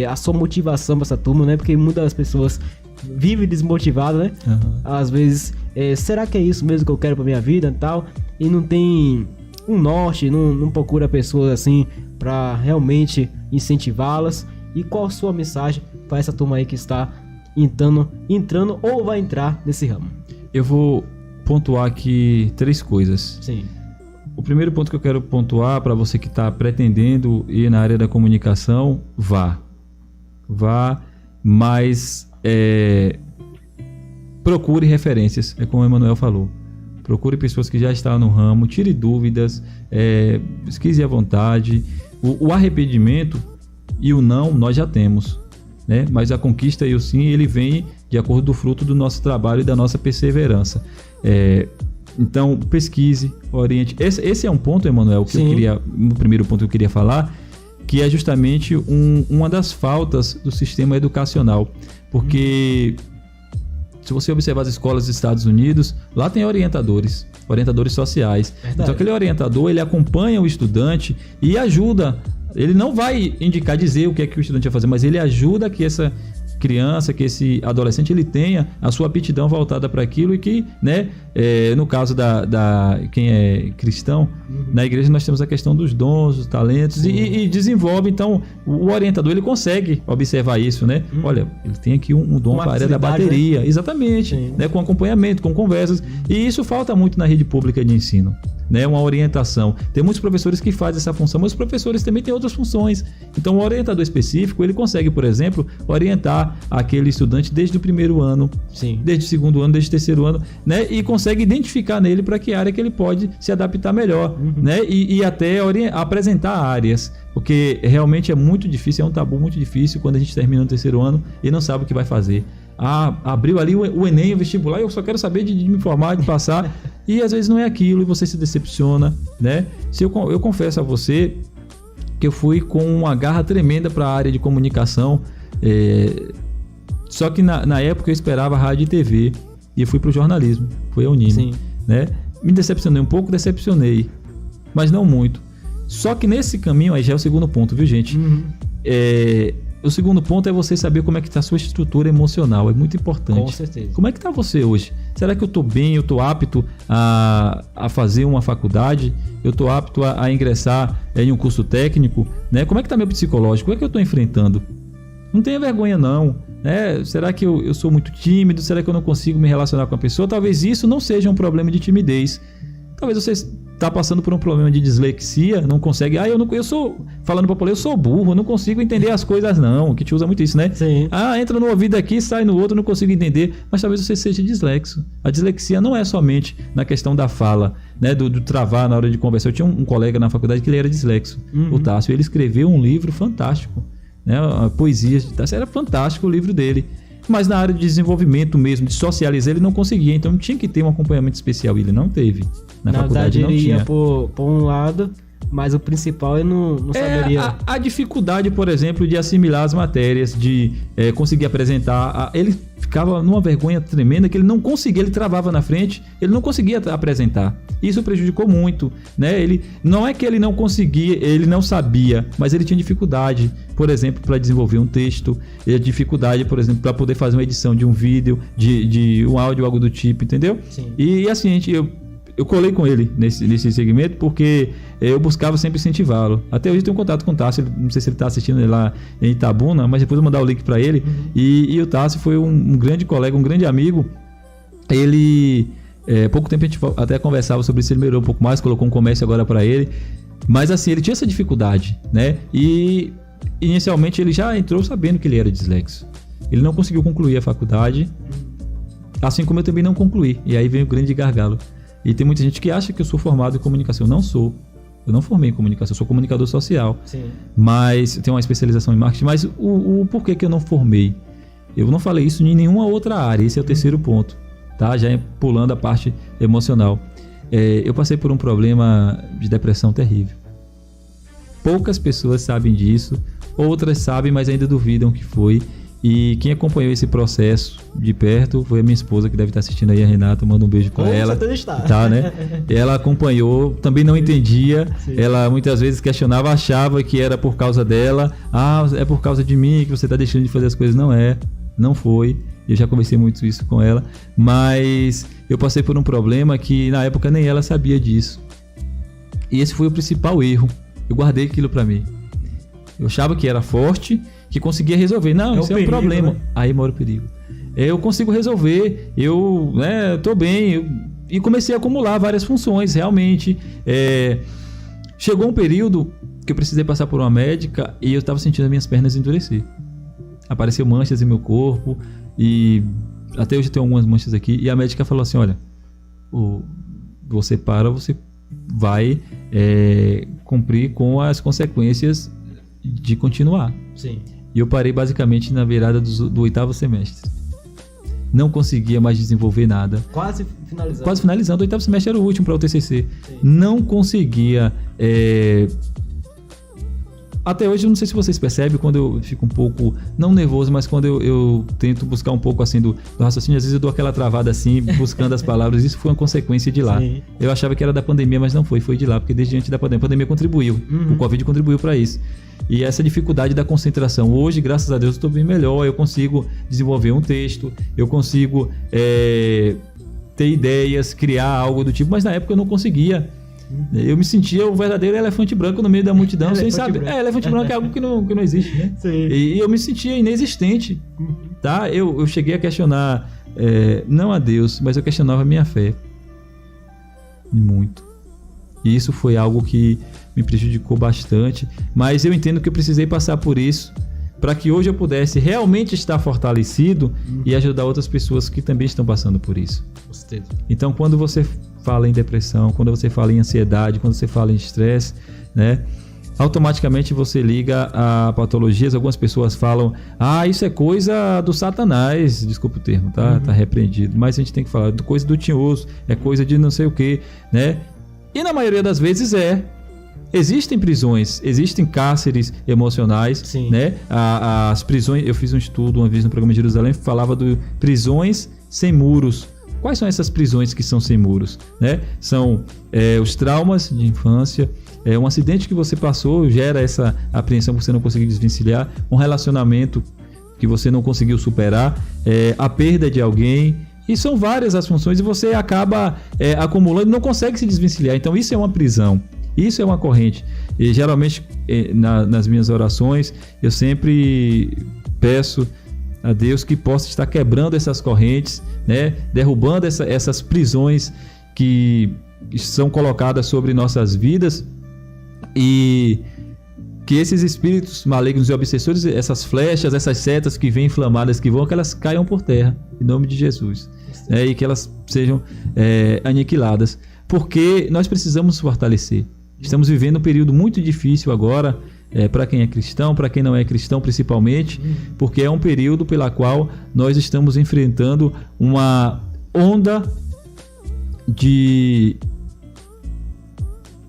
a sua motivação para essa turma, né? Porque muitas pessoas vivem desmotivadas, né? Uhum. Às vezes, será que é isso mesmo que eu quero pra minha vida e tal? E não tem um norte, não procura pessoas assim para realmente incentivá-las. E qual a sua mensagem para essa turma aí que está entrando ou vai entrar nesse ramo? Eu vou pontuar aqui 3 coisas. Sim. O primeiro ponto que eu quero pontuar para você que está pretendendo ir na área da comunicação, vá, mas procure referências, é como o Emanuel falou. Procure pessoas que já estão no ramo, tire dúvidas, pesquise à vontade. O arrependimento e o não nós já temos, né? Mas a conquista e o sim, ele vem de acordo do fruto do nosso trabalho e da nossa perseverança. Então, pesquise, oriente. Esse é um ponto, Emanuel, que o primeiro ponto que eu queria falar, que é justamente uma das faltas do sistema educacional. Porque se você observar as escolas dos Estados Unidos, lá tem orientadores sociais. Verdade. Então, aquele orientador, ele acompanha o estudante e ajuda. Ele não vai dizer o que é que o estudante vai fazer, mas ele ajuda que essa criança, que esse adolescente, ele tenha a sua aptidão voltada para aquilo e que, né, no caso da quem é cristão, na igreja nós temos a questão dos dons, dos talentos e desenvolve. Então, o orientador, ele consegue observar isso, né? Olha, ele tem aqui um dom para a área da bateria, né? Exatamente, né? Com acompanhamento, com conversas, e isso falta muito na rede pública de ensino, né? Uma orientação. Tem muitos professores que fazem essa função, mas os professores também têm outras funções. Então, o orientador específico, ele consegue, por exemplo, orientar aquele estudante desde o primeiro ano, desde o segundo ano, desde o terceiro ano, né? E consegue identificar nele para que área que ele pode se adaptar melhor, né? E até apresentar áreas, porque realmente é muito difícil, é um tabu muito difícil quando a gente termina o terceiro ano e não sabe o que vai fazer. Abriu ali o Enem, o vestibular, eu só quero saber de me formar, de passar, e às vezes não é aquilo e você se decepciona, né? Eu confesso a você que eu fui com uma garra tremenda para a área de comunicação, só que na época eu esperava rádio e TV e eu fui para o jornalismo, foi a Unime, né? Me decepcionei um pouco, mas não muito. Só que nesse caminho, aí já é o segundo ponto, viu, gente? O segundo ponto é você saber como é que está a sua estrutura emocional. É muito importante. Com certeza. Como é que está você hoje? Será que eu estou bem? Eu estou apto a fazer uma faculdade? Eu estou apto a ingressar em um curso técnico? Né? Como é que está meu psicológico? O que é que eu estou enfrentando? Não tenha vergonha, não. Né? Será que eu sou muito tímido? Será que eu não consigo me relacionar com a pessoa? Talvez isso não seja um problema de timidez. Talvez você está passando por um problema de dislexia, não consegue... eu sou... Falando popular, eu sou burro, eu não consigo entender as coisas, não. Que te usa muito isso, né? Sim. Entra no ouvido aqui, sai no outro, não consigo entender. Mas talvez você seja dislexo. A dislexia não é somente na questão da fala, né? Do travar na hora de conversar. Eu tinha um colega na faculdade que ele era dislexo, o Tássio. Ele escreveu um livro fantástico, né? Poesias de Tássio. Era fantástico o livro dele. Mas na área de desenvolvimento mesmo, de socializar, ele não conseguia. Então tinha que ter um acompanhamento especial. E ele não teve. Na faculdade verdade, não ele tinha. ia por um lado, mas o principal ele não saberia. A dificuldade, por exemplo, de assimilar as matérias, de conseguir apresentar. Ele ficava numa vergonha tremenda que ele não conseguia, ele travava na frente, ele não conseguia apresentar. Isso prejudicou muito, né? Ele não é que ele não conseguia, ele não sabia, mas ele tinha dificuldade, por exemplo, para desenvolver um texto, ele tinha dificuldade, por exemplo, para poder fazer uma edição de um vídeo, de um áudio, algo do tipo, entendeu? Sim. E assim, eu colei com ele nesse segmento porque eu buscava sempre incentivá-lo. Até hoje eu tenho contato com o Tássio, não sei se ele está assistindo lá em Itabuna, mas depois eu vou mandar o link para ele. E o Tássio foi um grande colega, um grande amigo. Ele, pouco tempo a gente até conversava sobre isso, ele melhorou um pouco mais, colocou um comércio agora para ele. Mas assim, ele tinha essa dificuldade, né? E inicialmente ele já entrou sabendo que ele era dislexo. Ele não conseguiu concluir a faculdade. Assim como eu também não concluí. E aí vem o grande gargalo. E tem muita gente que acha que eu sou formado em comunicação. Eu não sou. Eu não formei em comunicação, eu sou comunicador social. Sim. Mas tenho uma especialização em marketing. Mas o porquê que eu não formei? Eu não falei isso em nenhuma outra área. Esse é o terceiro ponto. Tá? Já pulando a parte emocional. Eu passei por um problema de depressão terrível. Poucas pessoas sabem disso. Outras sabem, mas ainda duvidam que foi. E quem acompanhou esse processo de perto foi a minha esposa, que deve estar assistindo aí, a Renata. Manda um beijo para ela. Tá, né? Ela acompanhou, também não entendia. Sim. Ela muitas vezes questionava, achava que era por causa dela. É por causa de mim que você está deixando de fazer as coisas. Não foi. Eu já conversei muito isso com ela. Mas eu passei por um problema que na época nem ela sabia disso. E esse foi o principal erro. Eu guardei aquilo para mim. Eu achava que era forte, que conseguia resolver. Não, isso é um problema. Né? Aí mora o perigo. Eu consigo resolver, eu tô bem. E comecei a acumular várias funções, realmente. Chegou um período que eu precisei passar por uma médica e eu estava sentindo as minhas pernas endurecer. Apareceu manchas em meu corpo e até hoje eu tenho algumas manchas aqui. E a médica falou assim, olha, você vai cumprir com as consequências de continuar. Sim. E eu parei basicamente na virada do 8º semestre. Não conseguia mais desenvolver nada. Quase finalizando. O 8º semestre era o último para o TCC. Sim. Não conseguia. Até hoje, eu não sei se vocês percebem, quando eu fico um pouco, não nervoso, mas quando eu tento buscar um pouco assim do raciocínio, às vezes eu dou aquela travada assim, buscando as palavras. Isso foi uma consequência de lá. Sim. Eu achava que era da pandemia, mas não foi de lá, porque desde antes da pandemia, a pandemia contribuiu. O Covid contribuiu para isso. E essa dificuldade da concentração. Hoje, graças a Deus, eu estou bem melhor. Eu consigo desenvolver um texto, eu consigo ter ideias, criar algo do tipo, mas na época eu não conseguia. Eu me sentia o verdadeiro elefante branco no meio da multidão, sem saber. Elefante branco é algo que não existe, né? Sim. E eu me sentia inexistente. Tá? Eu cheguei a questionar, não a Deus, mas eu questionava a minha fé. Muito. E isso foi algo que me prejudicou bastante. Mas eu entendo que eu precisei passar por isso para que hoje eu pudesse realmente estar fortalecido e ajudar outras pessoas que também estão passando por isso. Então, quando você fala em depressão, quando você fala em ansiedade, quando você fala em estresse, né, automaticamente você liga a patologias. Algumas pessoas falam, isso é coisa do Satanás, desculpa o termo, tá repreendido, mas a gente tem que falar, coisa do tinhoso, é coisa de não sei o que, né? E na maioria das vezes existem prisões, existem cárceres emocionais. Sim. Né? As prisões, eu fiz um estudo uma vez no programa de Jerusalém que falava de prisões sem muros. Quais são essas prisões que são sem muros? Né? São os traumas de infância, um acidente que você passou gera essa apreensão que você não conseguiu desvencilhar, um relacionamento que você não conseguiu superar, a perda de alguém. E são várias as funções e você acaba acumulando e não consegue se desvencilhar. Então isso é uma prisão. Isso é uma corrente. E geralmente nas minhas orações eu sempre peço a Deus que possa estar quebrando essas correntes, né? Derrubando essas prisões que são colocadas sobre nossas vidas, e que esses espíritos malignos e obsessores, essas flechas, essas setas que vêm inflamadas, que elas caiam por terra, em nome de Jesus, né? E que elas sejam aniquiladas, porque nós precisamos fortalecer. Estamos vivendo um período muito difícil agora, para quem é cristão, para quem não é cristão principalmente, porque é um período pela qual nós estamos enfrentando uma onda de...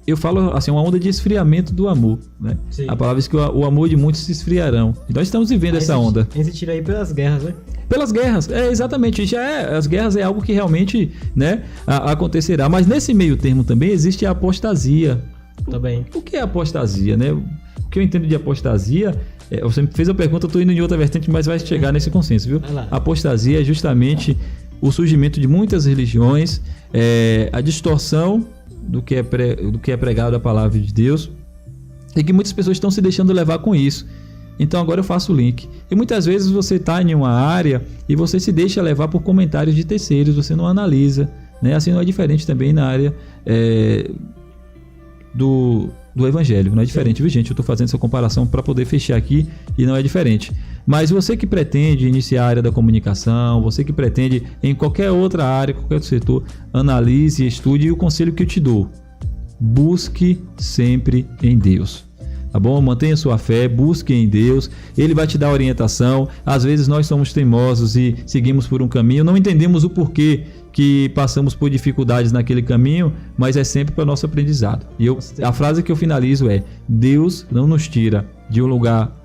Eu falo assim, uma onda de esfriamento do amor, né? A palavra diz que o amor de muitos se esfriarão. E nós estamos vivendo essa onda. A gente tira aí pelas guerras, né? Pelas guerras, exatamente. As guerras é algo que realmente, né, acontecerá. Mas nesse meio termo também existe a apostasia. Também. O que é apostasia, né? O que eu entendo de apostasia, você me fez a pergunta, eu estou indo em outra vertente, mas vai chegar nesse consenso, viu? A apostasia é justamente o surgimento de muitas religiões, a distorção do que é pregado a palavra de Deus, e que muitas pessoas estão se deixando levar com isso. Então agora eu faço o link. E muitas vezes você está em uma área e você se deixa levar por comentários de terceiros, você não analisa, né? Assim não é diferente também na área do evangelho, não é diferente, viu gente? Eu estou fazendo essa comparação para poder fechar aqui e não é diferente. Mas você que pretende iniciar a área da comunicação, você que pretende em qualquer outra área, qualquer outro setor, analise, estude, e o conselho que eu te dou: busque sempre em Deus. Tá bom? Mantenha sua fé, busque em Deus, Ele vai te dar orientação. Às vezes nós somos teimosos e seguimos por um caminho, não entendemos o porquê que passamos por dificuldades naquele caminho, mas é sempre para o nosso aprendizado. E a frase que eu finalizo é: Deus não nos tira de um lugar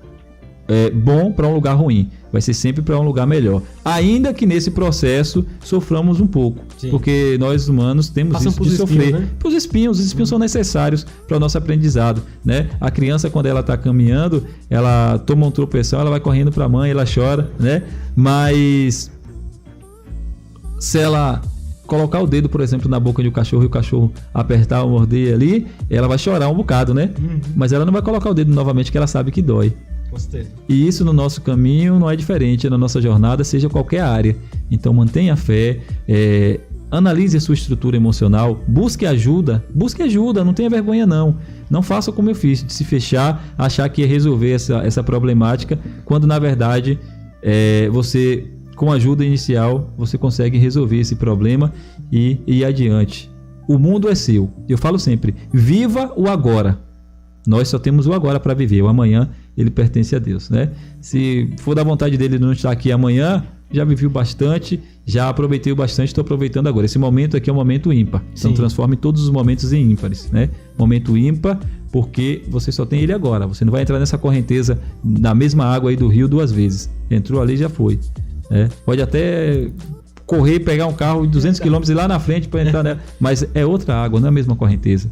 bom para um lugar ruim, vai ser sempre para um lugar melhor, ainda que nesse processo soframos um pouco. Sim. Porque nós humanos temos Passamos isso de sofrer, né? Os espinhos são necessários para o nosso aprendizado, né? A criança, quando ela está caminhando, ela toma um tropeção, ela vai correndo para a mãe, ela chora, né? Mas se ela colocar o dedo, por exemplo, na boca de um cachorro e o cachorro apertar ou morder ali, ela vai chorar um bocado, né? Mas ela não vai colocar o dedo novamente, que ela sabe que dói. E isso no nosso caminho não é diferente, na nossa jornada, seja qualquer área. Então mantenha a fé, analise a sua estrutura emocional, busque ajuda, não tenha vergonha não. Não faça como eu fiz, de se fechar, achar que ia resolver essa problemática, quando na verdade você, com ajuda inicial, você consegue resolver esse problema e ir adiante. O mundo é seu. Eu falo sempre: viva o agora. Nós só temos o agora para viver. O amanhã, ele pertence a Deus, né? Se for da vontade dele não estar aqui amanhã, já vivi bastante, já aproveitei o bastante, estou aproveitando agora. Esse momento aqui é um momento ímpar. Então transforme todos os momentos em ímpares, né? Momento ímpar, porque você só tem ele agora. Você não vai entrar nessa correnteza na mesma água aí do rio 2 vezes. Entrou ali, já foi. Pode até correr, pegar um carro de 200 km e ir lá na frente para entrar nela, mas é outra água, não é a mesma correnteza.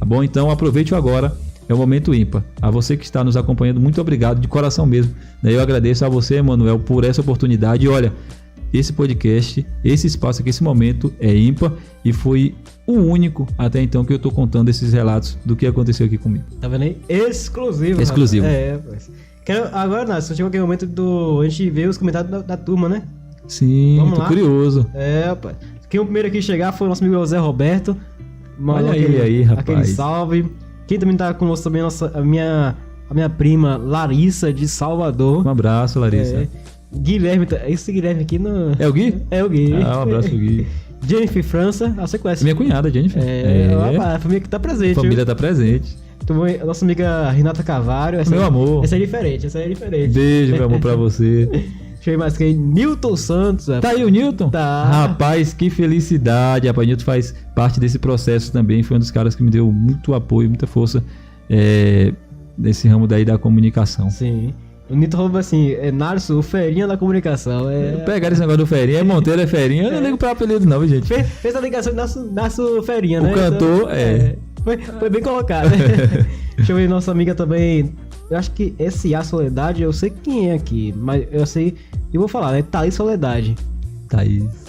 Tá bom? Então aproveite o agora. É um momento ímpar. A você que está nos acompanhando, muito obrigado, de coração mesmo. Eu agradeço a você, Emanuel, por essa oportunidade. E olha, esse podcast, esse espaço aqui, esse momento é ímpar e foi o único até então que eu estou contando esses relatos do que aconteceu aqui comigo. Tá vendo aí? Exclusivo. Exclusivo. Rapaz. Agora, Nácio, chegou aquele momento a gente ver os comentários da turma, né? Sim, tô curioso. Rapaz. Quem o primeiro aqui chegar foi o nosso amigo Zé Roberto. Olha aí, rapaz. Aquele salve. Quem também tá conosco também a minha prima Larissa de Salvador. Um abraço, Larissa. Guilherme, esse Guilherme aqui não... É o Gui? É o Gui. Um abraço pro Gui. Jennifer França, você conhece? Minha cunhada, Jennifer. A família que tá presente. A família tá presente. A nossa amiga Renata Cavalho. Meu amor. Essa é diferente, Beijo, meu amor, pra você. Deixa eu ver mais quem. Nilton Santos. Tá aí o Nilton? Tá. Rapaz, que felicidade. Rapaz, Nilton faz parte desse processo também. Foi um dos caras que me deu muito apoio, muita força nesse ramo daí da comunicação. Sim. O Nilton falou assim: Narso, o ferinha da comunicação. Pegaram esse negócio do ferinha, Monteiro é ferinha. Eu não ligo pra apelido, não, gente. Fez a ligação de Narso Ferinha, né? O cantor, Foi bem colocado. Deixa eu ver, nossa amiga também. Eu acho que S.A. Soledade, eu sei quem é aqui, mas eu sei. Eu vou falar, né? Thalita Soledade.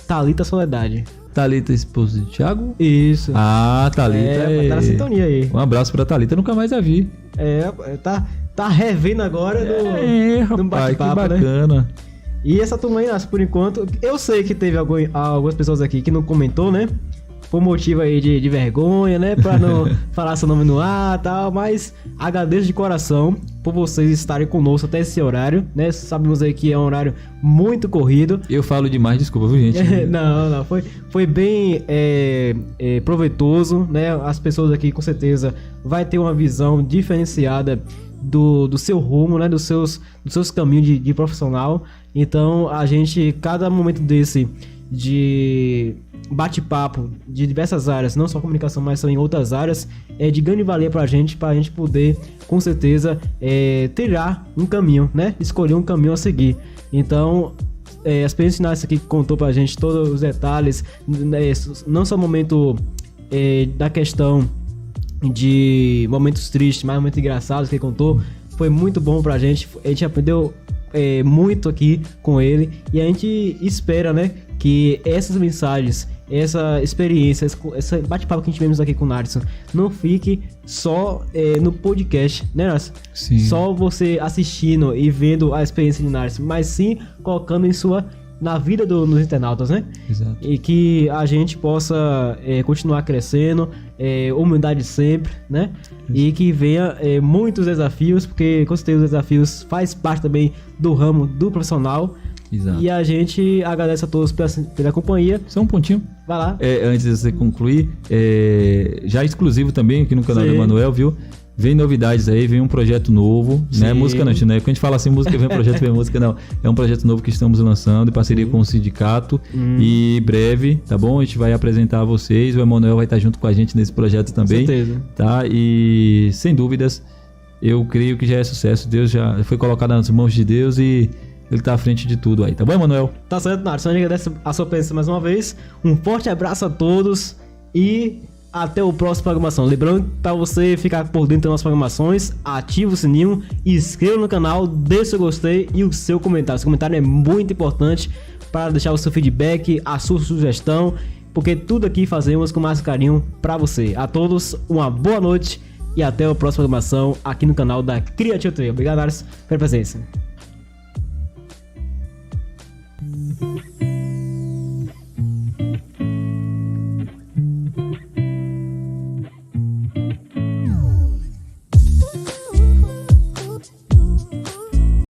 Thalita Soledade. Thalita, esposa de Thiago? Isso. Ah, Thalita. Tá na sintonia aí. Um abraço pra Thalita, nunca mais a vi. Tá revendo agora no rapaz, bate-papo, que bacana. Né? E essa turma aí, por enquanto, eu sei que teve algumas pessoas aqui que não comentou, né? Por motivo aí de vergonha, né? Pra não falar seu nome no ar e tal. Mas agradeço de coração por vocês estarem conosco até esse horário, né? Sabemos aí que é um horário muito corrido. Eu falo demais, desculpa, viu, gente? Não. Foi bem proveitoso, né? As pessoas aqui com certeza vai ter uma visão diferenciada do seu rumo, né? Dos seus caminhos de profissional. Então, a gente, cada momento desse de bate-papo de diversas áreas, não só comunicação, mas também outras áreas, é de grande valia pra gente poder, com certeza, trilhar um caminho, né? Escolher um caminho a seguir. Então, as experiências finais aqui que contou pra gente todos os detalhes, não só o momento da questão de momentos tristes, mas momentos engraçados que ele contou, foi muito bom pra gente. A gente aprendeu muito aqui com ele e a gente espera, né, que essas mensagens, essa experiência, esse bate-papo que a gente vemos aqui com o Narson não fique só no podcast, né, Narson? Sim. Só você assistindo e vendo a experiência de Narson, mas sim colocando em sua na vida dos internautas, né? Exato. E que a gente possa continuar crescendo, humildade sempre, né? E que venha muitos desafios, porque com certeza os desafios faz parte também do ramo do profissional. Exato. E a gente agradece a todos pela companhia. Só um pontinho. Vai lá. Antes de você concluir, já exclusivo também aqui no canal do Emanuel, viu? Vem novidades aí, vem um projeto novo, né? Música não, né? Quando a gente fala assim, música vem projeto, vem música, não. É um projeto novo que estamos lançando em parceria com o sindicato e breve, tá bom? A gente vai apresentar a vocês, o Emanuel vai estar junto com a gente nesse projeto também. Com certeza. Tá? E sem dúvidas, eu creio que já é sucesso. Deus já foi colocado nas mãos de Deus e ele tá à frente de tudo aí, tá bom, Emanuel? Tá certo, Narson. A gente agradece a sua presença mais uma vez. Um forte abraço a todos e até o próximo programação. Lembrando, para você ficar por dentro das nossas programações, ative o sininho, inscreva no canal, deixe seu gostei e o seu comentário. Seu comentário é muito importante para deixar o seu feedback, a sua sugestão, porque tudo aqui fazemos com mais carinho para você. A todos, uma boa noite e até a próxima programação aqui no canal da Creative Trail. Obrigado, Narson, pela presença.